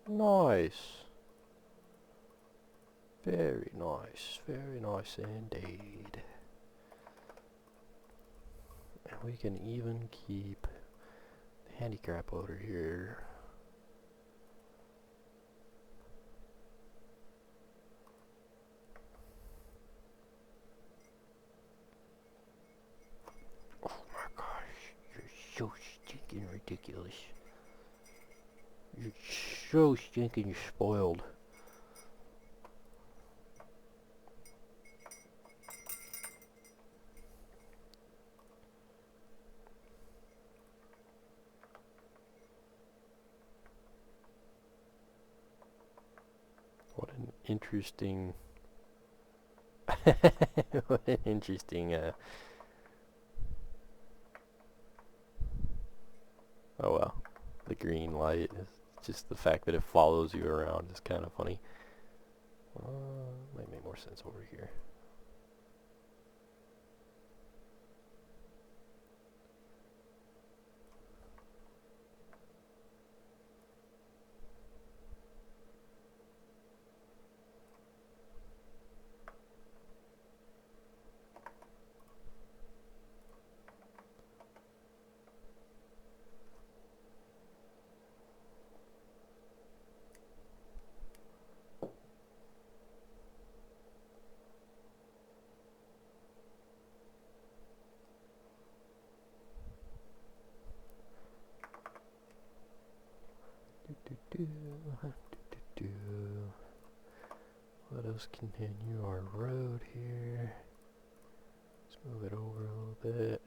Nice. Very nice. Very nice indeed. And we can even keep the handicap loader here. Oh my gosh, you're so stinking ridiculous. You're so stinking spoiled. What interesting... what an interesting, oh well. The green light is just the fact that it follows you around is kind of funny. Might make more sense over here. Let us continue our road here. Let's move it over a little bit.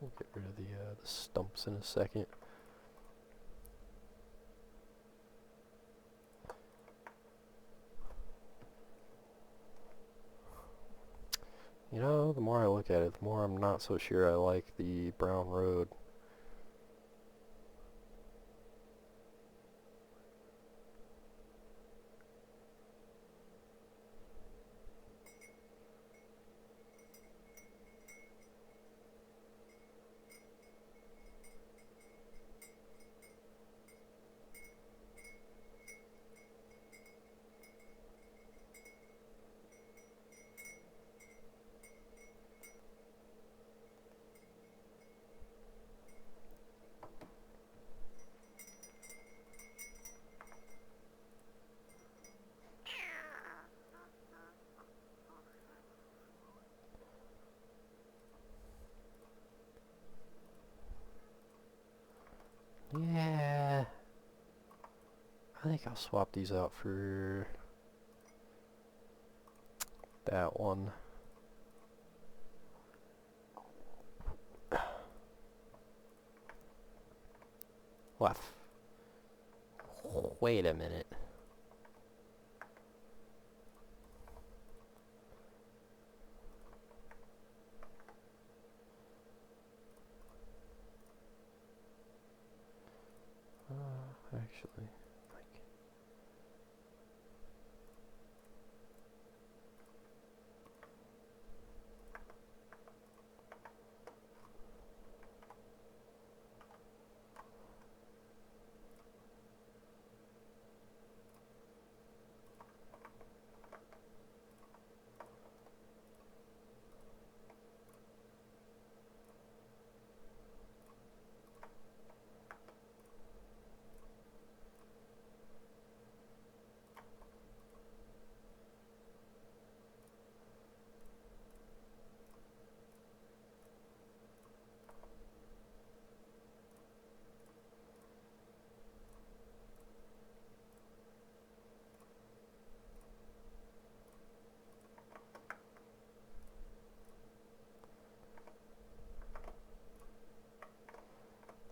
We'll get rid of the stumps in a second. You know, the more I look at it, the more I'm not so sure I like the brown road. Yeah, I think I'll swap these out for that one. What? Wait a minute. Actually, like...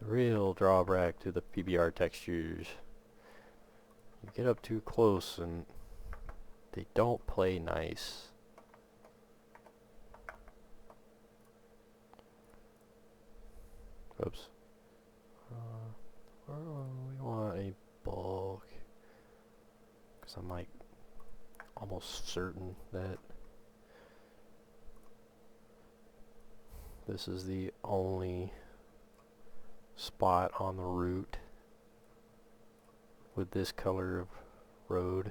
The real drawback to the PBR textures, you get up too close and they don't play nice. Oops. We want a bulk, because I'm like almost certain that this is the only spot on the route with this color of road.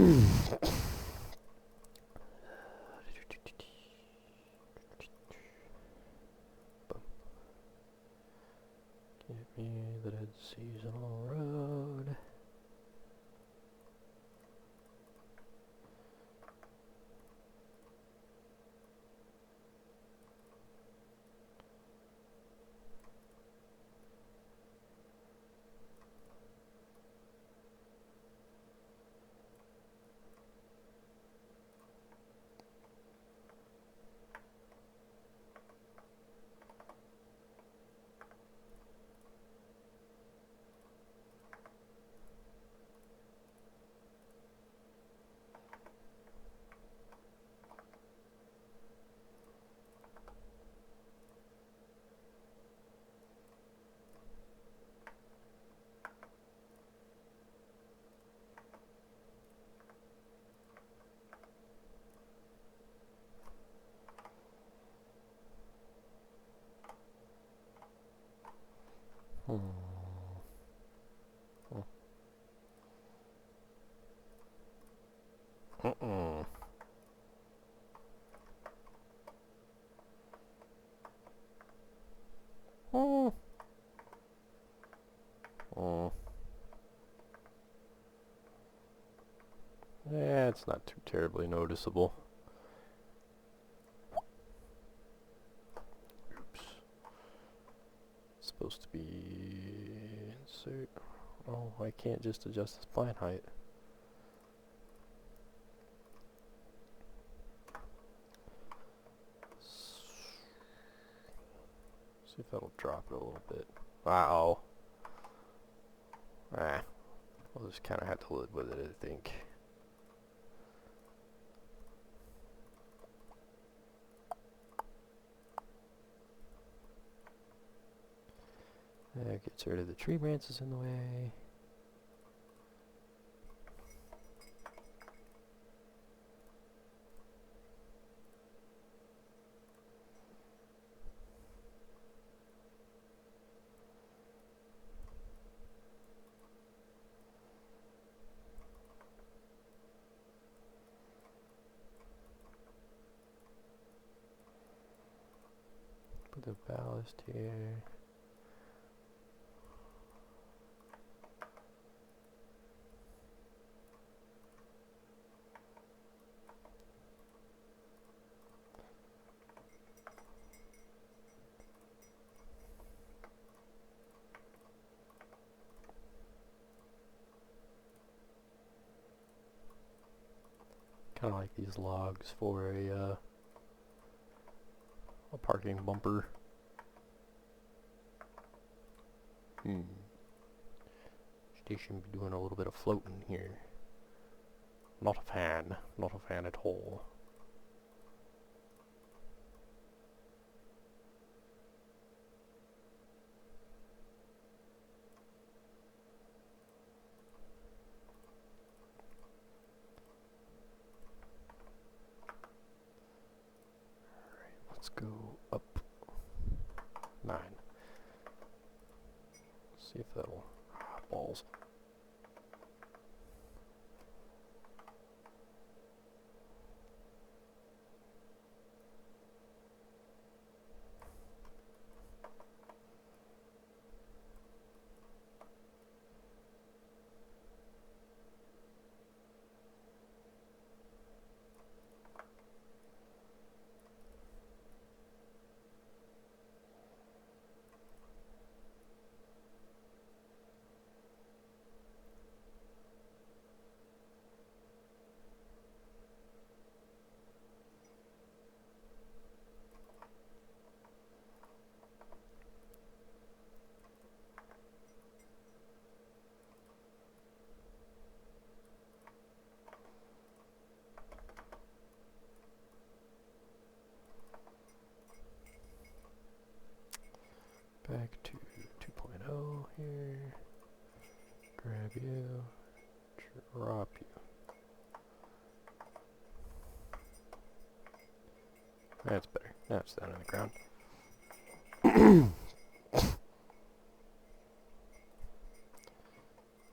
Give me the dead seasonal road. Mm-mm. Oh. Oh. Yeah, it's not too terribly noticeable. Oops. It's supposed to be insert. Oh, I can't just adjust the spline height. See if that'll drop it a little bit. Wow. Ah. I'll just kind of have to live with it, I think. That gets rid of the tree branches in the way. Put the ballast here. Kind of like these logs for a parking bumper. Station be doing a little bit of floating here. Not a fan. Not a fan at all. Alright, let's go up 9. See if that'll... balls. Back to 2.0 here. Grab you. Drop you. That's better. Now it's down on the ground.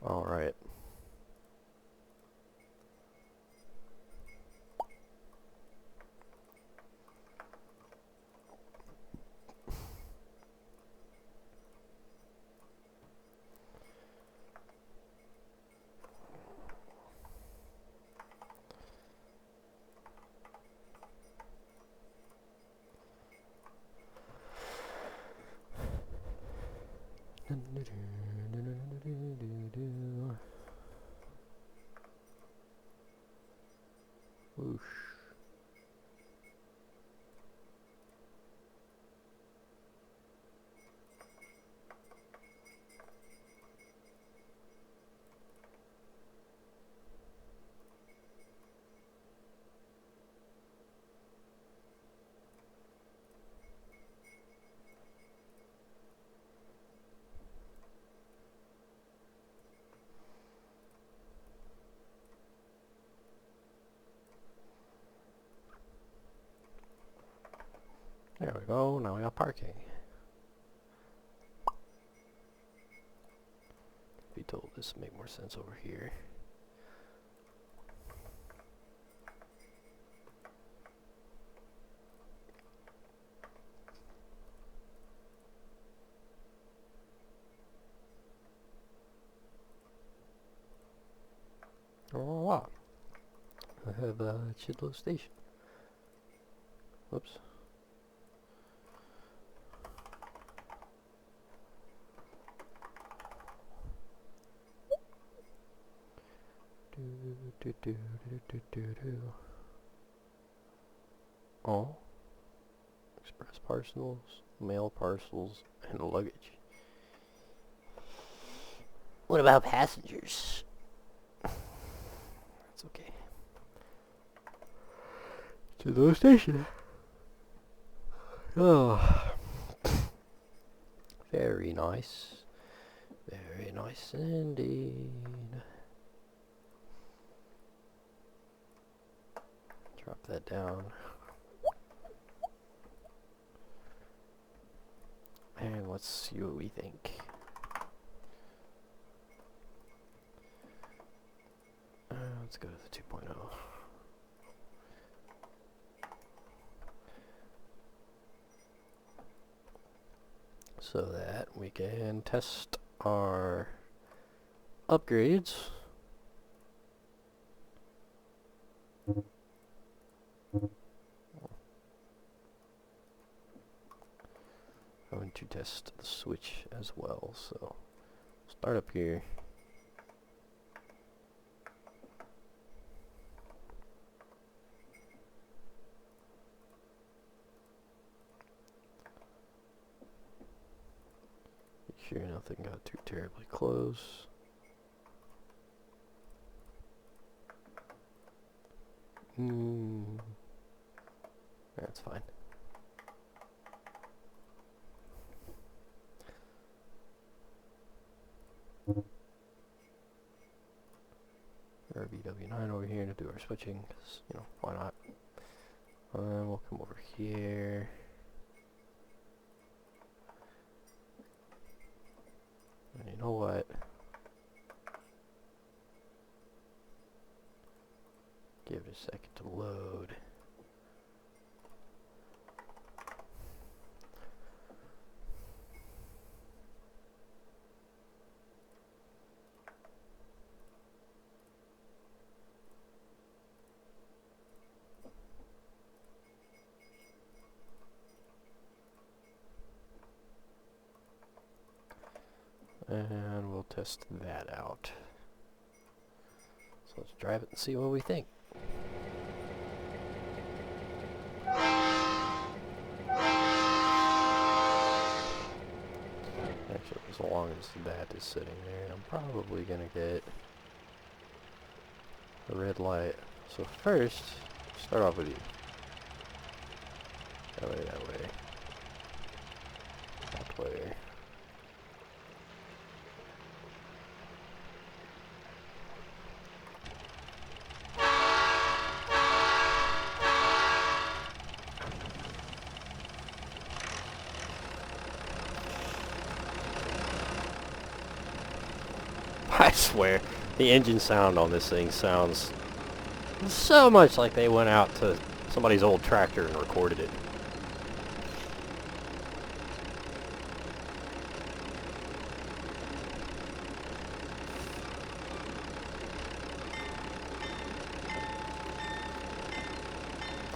Alright. Whoosh. There we go, now we got parking. Be told this would make more sense over here. Oh wow. I have Chidlow Station. Whoops. Oh. Express parcels, mail parcels, and luggage. What about passengers? That's okay. To the station. Oh. Very nice. Very nice indeed. Drop that down. And let's see what we think. Let's go to the 2.0. So that we can test our upgrades. I'm going to test the switch as well, so start up here. Make sure nothing got too terribly close. That's fine. RBW9 over here to do our switching, 'cause, you know, why not? We'll come over here. And you know what? Give it a second to load. And we'll test that out. So let's drive it and see what we think. Actually, as long as that is sitting there, I'm probably going to get a red light. So first, start off with you. That way, that way. That way. I swear, the engine sound on this thing sounds so much like they went out to somebody's old tractor and recorded it.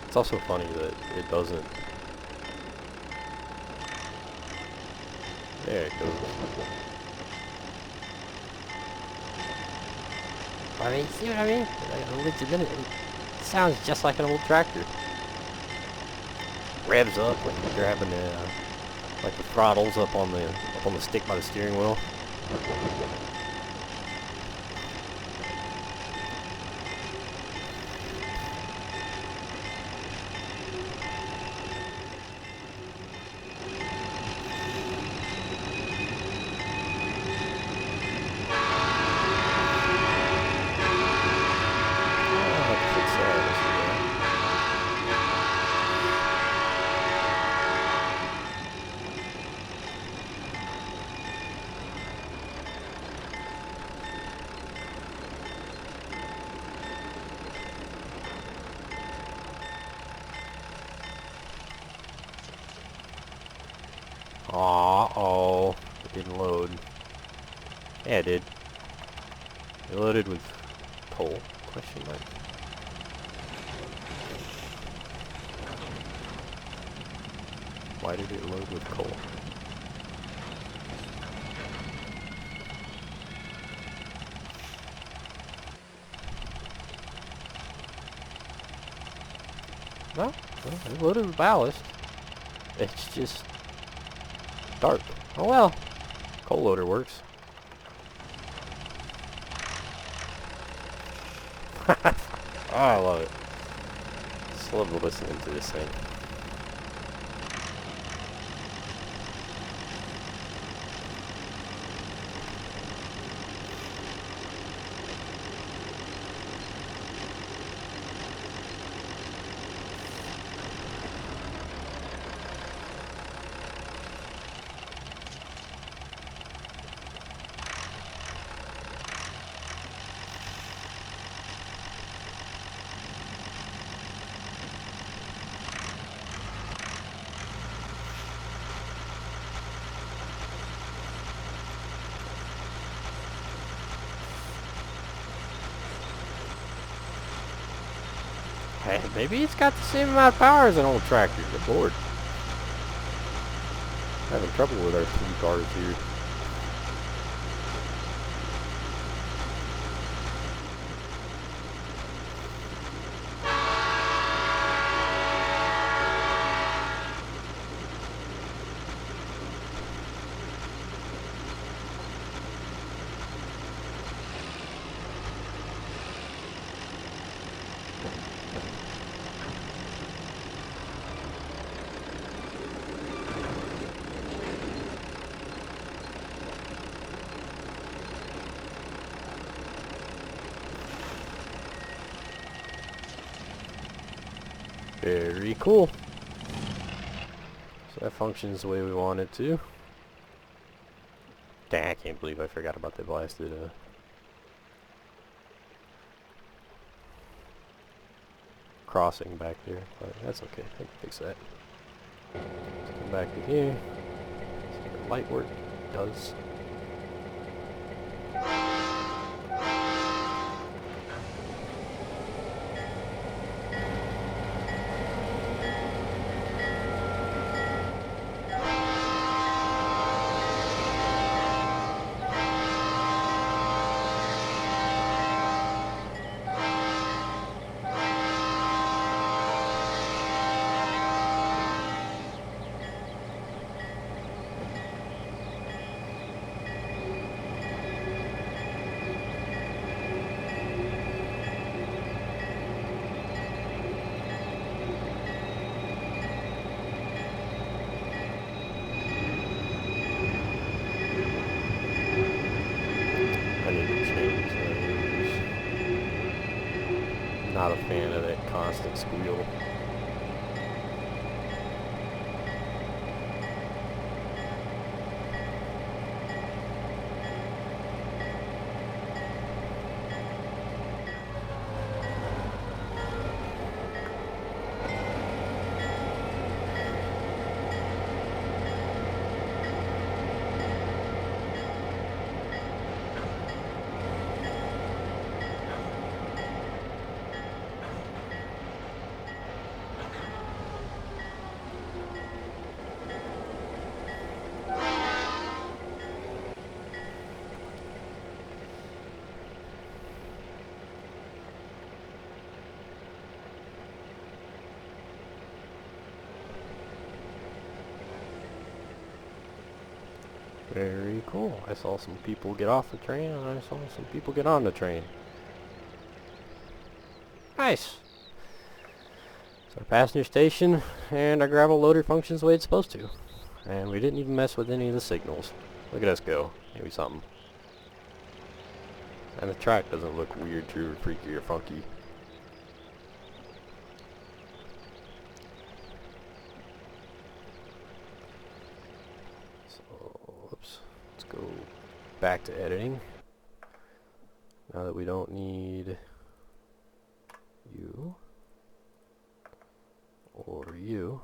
It's also funny that it doesn't There it goes. I mean, see what I mean? It sounds just like an old tractor. Revs up like you're grabbing like the throttles up on the stick by the steering wheel. Uh-oh. It didn't load. Yeah, it did. It loaded with coal? Question mark. Why did it load with coal? No, it loaded with ballast. It's just dark. Oh well. Coal loader works. Oh, I love it. Just love listening to this thing. Hey, maybe it's got the same amount of power as an old tractor. Good lord. Having trouble with our 3 cars here. Very cool. So that functions the way we want it to. Dang, I can't believe I forgot about the blasted crossing back there, but that's okay. I can fix that. Let's come back to here. See what light work does. Not a fan of that constant squeal. Very cool. I saw some people get off the train, and I saw some people get on the train. Nice! So our passenger station and our gravel loader functions the way it's supposed to. And we didn't even mess with any of the signals. Look at us go. Maybe something. And the track doesn't look weird, too, or freaky, or funky. So, oops. Let's go back to editing. Now that we don't need you or you.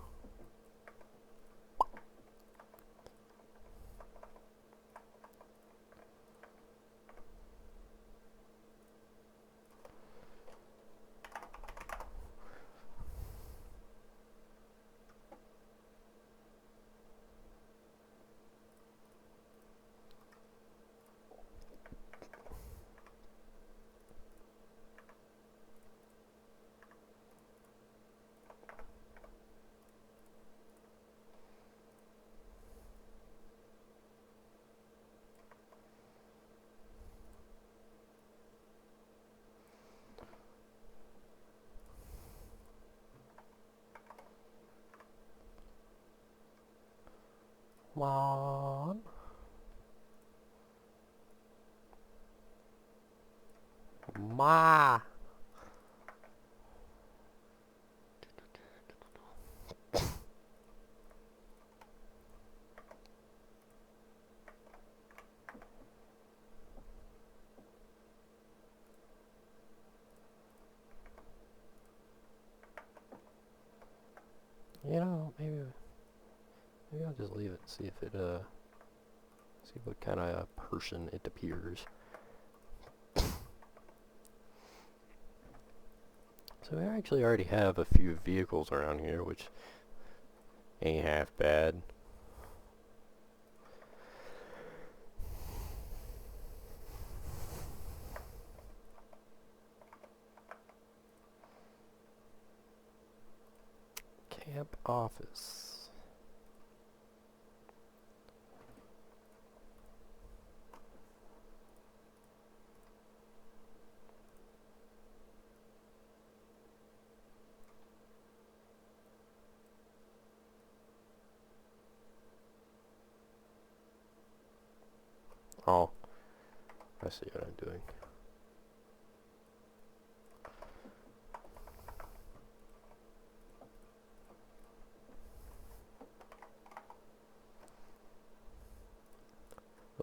Come on. Ma. You know, maybe I'll just leave it, see if it, see what kind of person it appears. So we actually already have a few vehicles around here, which ain't half bad. Camp office. Oh, I see what I'm doing.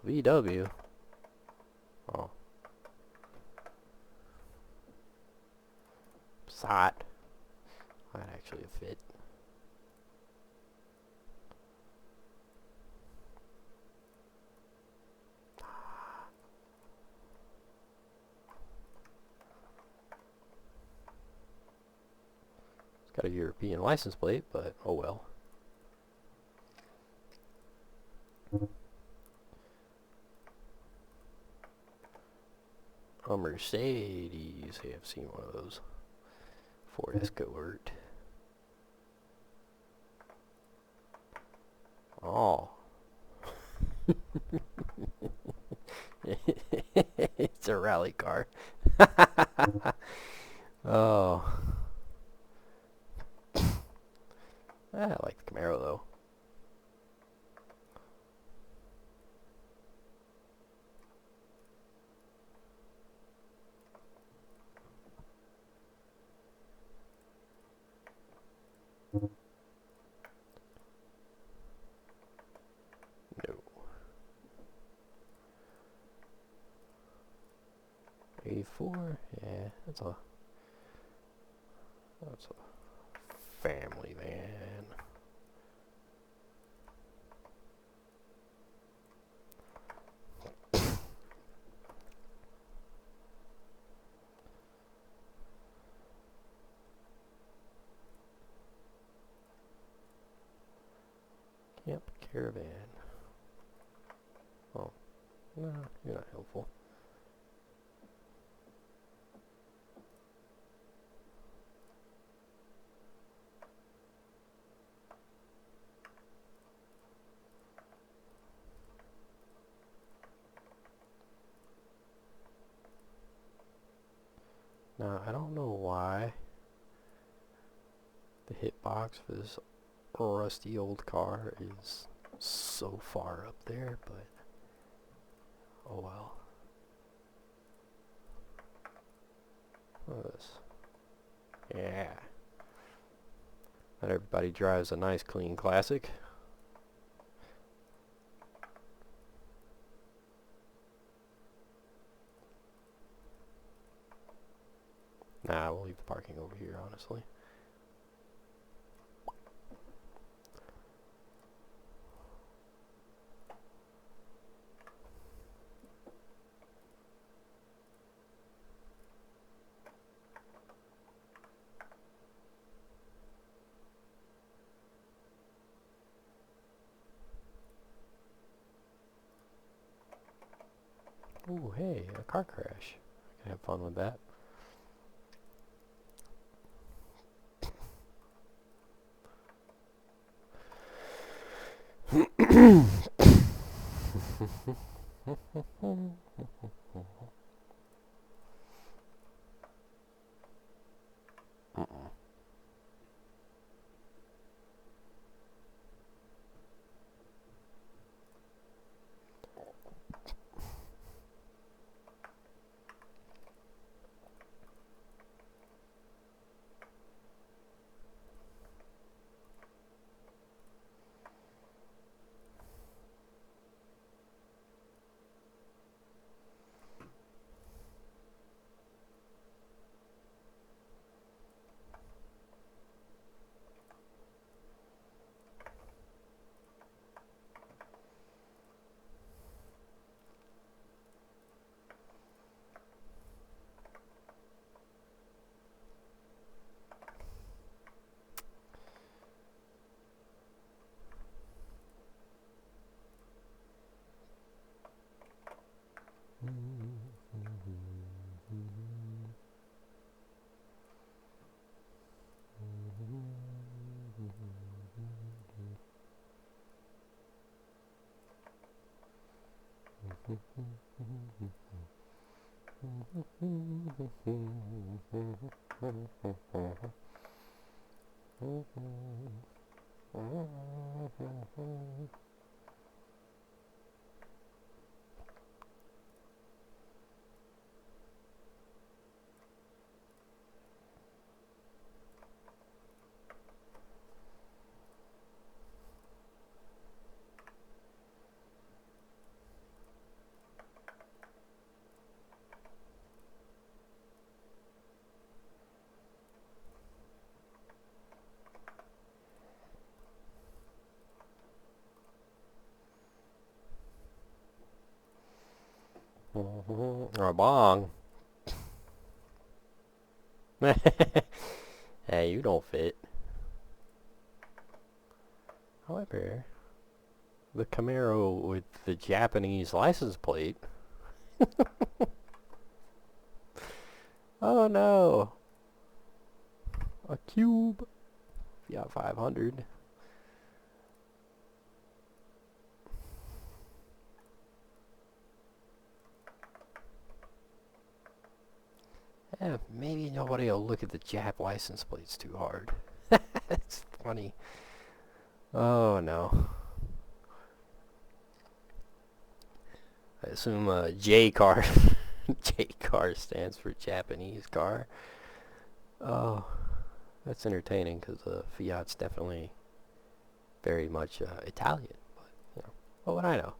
VW. Oh. Sot. Might actually fit. It's got a European license plate, but oh well. A Mercedes. Hey, I've seen one of those. Ford Escort. Oh. It's a rally car. Oh. I like the Camaro though. No. A4, yeah, that's a family van. Yep, caravan. Oh, no, you're not helpful. I don't know why the hitbox for this rusty old car is so far up there, but oh well. Look at this. Yeah. Not everybody drives a nice clean classic. Nah, we'll leave the parking over here, honestly. Ooh, hey, a car crash. I can have fun with that. Or a bong. Hey, you don't fit. However, the Camaro with the Japanese license plate. Oh no! A cube. Fiat 500. Yeah, maybe nobody will look at the Jap license plates too hard. That's funny. Oh no. I assume J car. J car stands for Japanese car. Oh, that's entertaining because Fiat's definitely very much Italian. But you know, what would I know?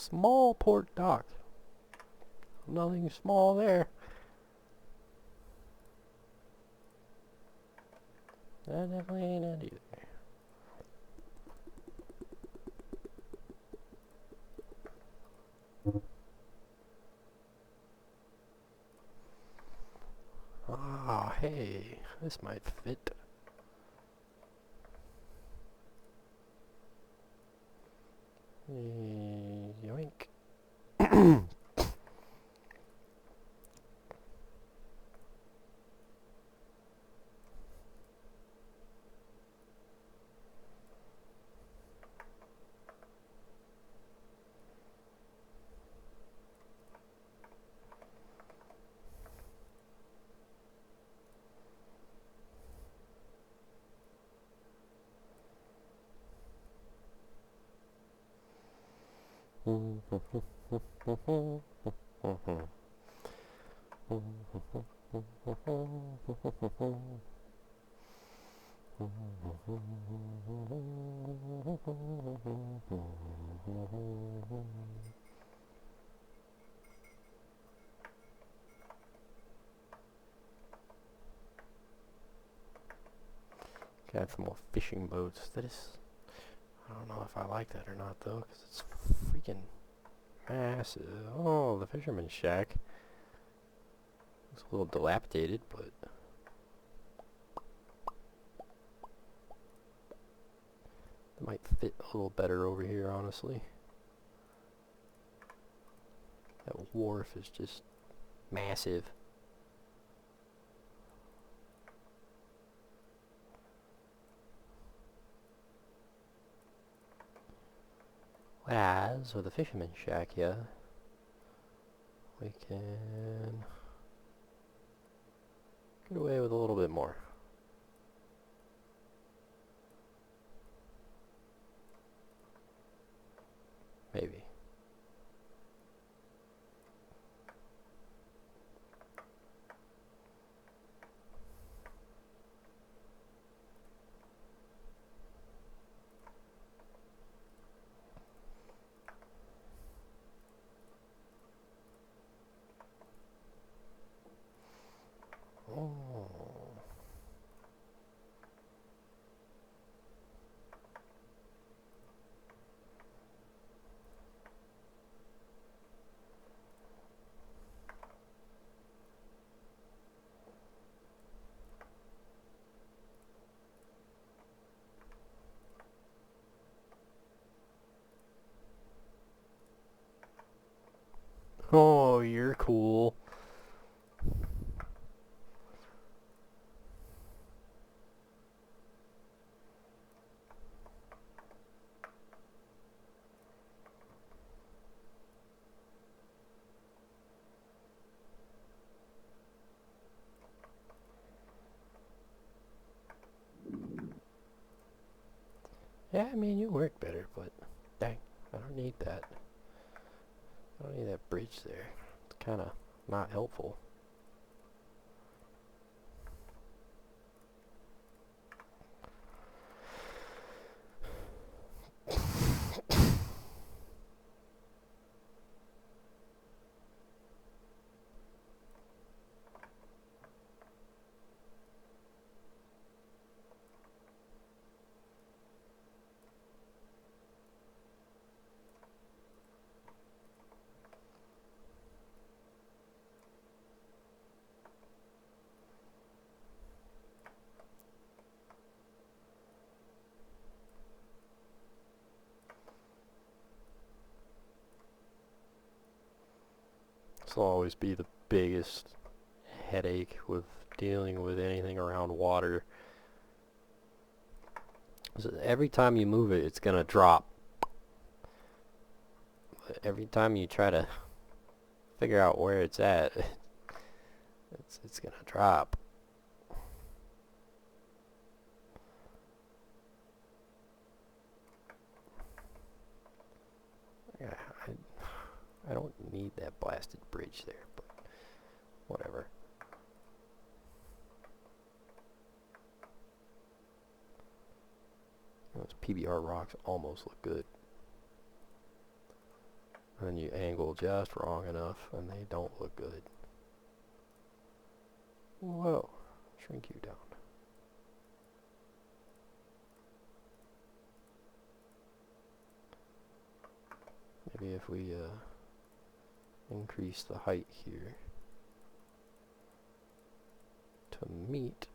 Small port dock. Nothing small there. That definitely ain't it either. Ah, hey, this might fit. Yoink. Got some more fishing boats. That is, I don't know if I like that or not though, because it's freaking massive. Oh, the fisherman's shack. It's a little dilapidated, but it might fit a little better over here, honestly. That wharf is just massive. Whereas with the fisherman's shack here, we can get away with a little bit more. Maybe. Oh. Oh, you're cool. Yeah, I mean, you work better, but dang, I don't need that. I don't need that bridge there. It's kind of not helpful. This will always be the biggest headache with dealing with anything around water. So every time you move it, it's gonna drop. But every time you try to figure out where it's at, it's gonna drop. Yeah, I don't need that blasted bridge there, but whatever. Those PBR rocks almost look good. And then you angle just wrong enough and they don't look good. Whoa, shrink you down. Maybe if we increase the height here to meet.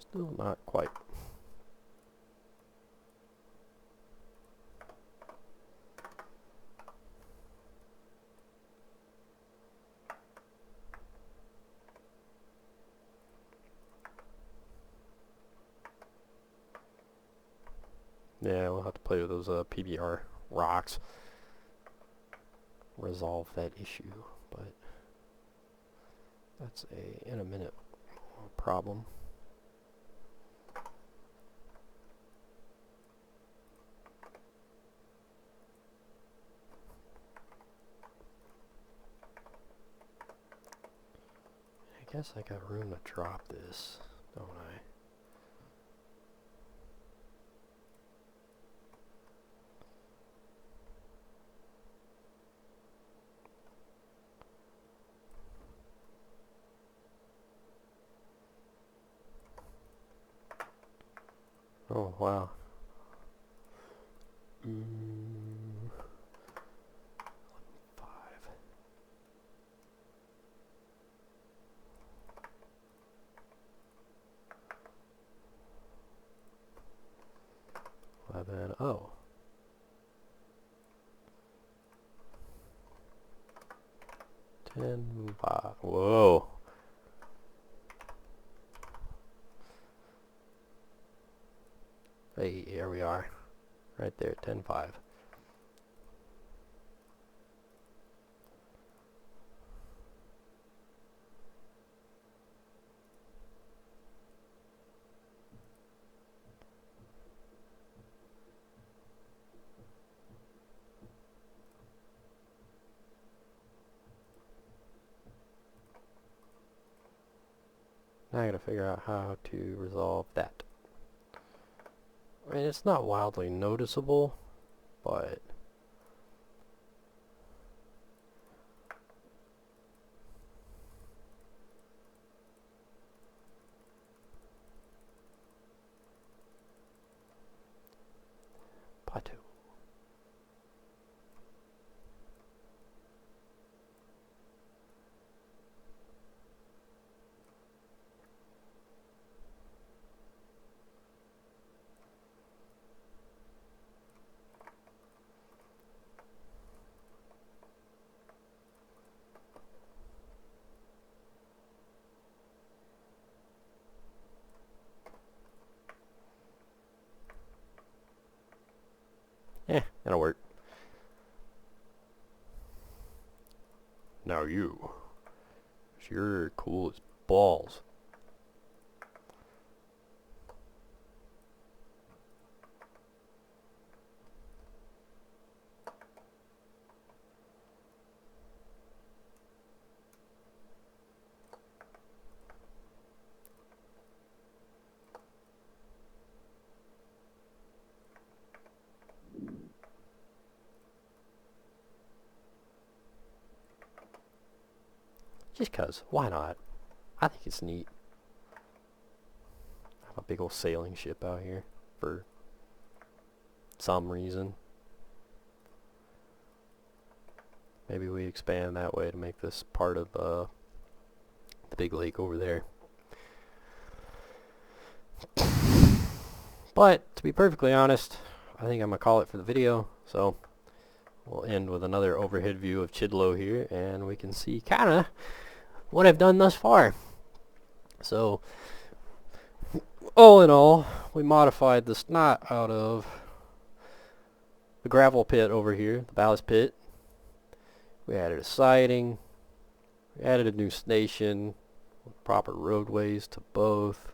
Still not quite. Yeah, we'll have to play with those PBR rocks. Resolve that issue, but that's a in a minute problem. I guess I got room to drop this, don't I? Oh, wow. Then, oh. Whoa. Hey, here we are. Right there, 10.5. Now I gotta figure out how to resolve that. I mean, it's not wildly noticeable, but plateau. That'll work. Now you. You're cool as balls. Just 'cause. Why not? I think it's neat. I have a big old sailing ship out here for some reason. Maybe we expand that way to make this part of the big lake over there. But, to be perfectly honest, I think I'm going to call it for the video. So, we'll end with another overhead view of Chidlow here, and we can see kind of what I've done thus far. So, all in all, we modified the snot out of the gravel pit over here, the ballast pit. We added a siding. added a new station with proper roadways to both.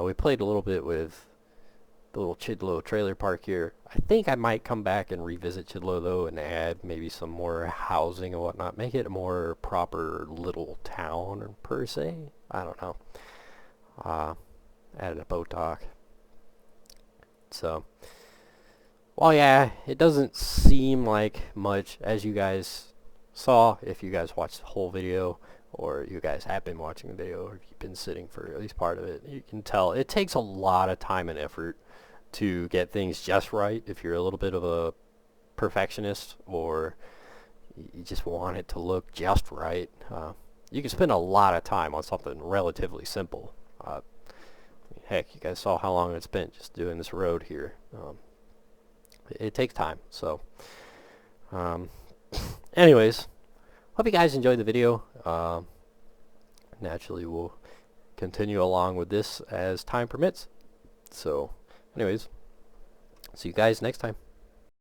We played a little bit with the little Chidlow trailer park here. I think I might come back and revisit Chidlow though and add maybe some more housing and whatnot. Make it a more proper little town per se. I don't know. Added a boat dock. So, well, yeah, it doesn't seem like much, as you guys saw if you guys watched the whole video, or you guys have been watching the video, or you've been sitting for at least part of it. You can tell it takes a lot of time and effort to get things just right if you're a little bit of a perfectionist, or you just want it to look just right. You can spend a lot of time on something relatively simple. Heck, you guys saw how long it's been just doing this road here. It takes time. So, anyways, hope you guys enjoyed the video. Naturally, we'll continue along with this as time permits. So, anyways, see you guys next time.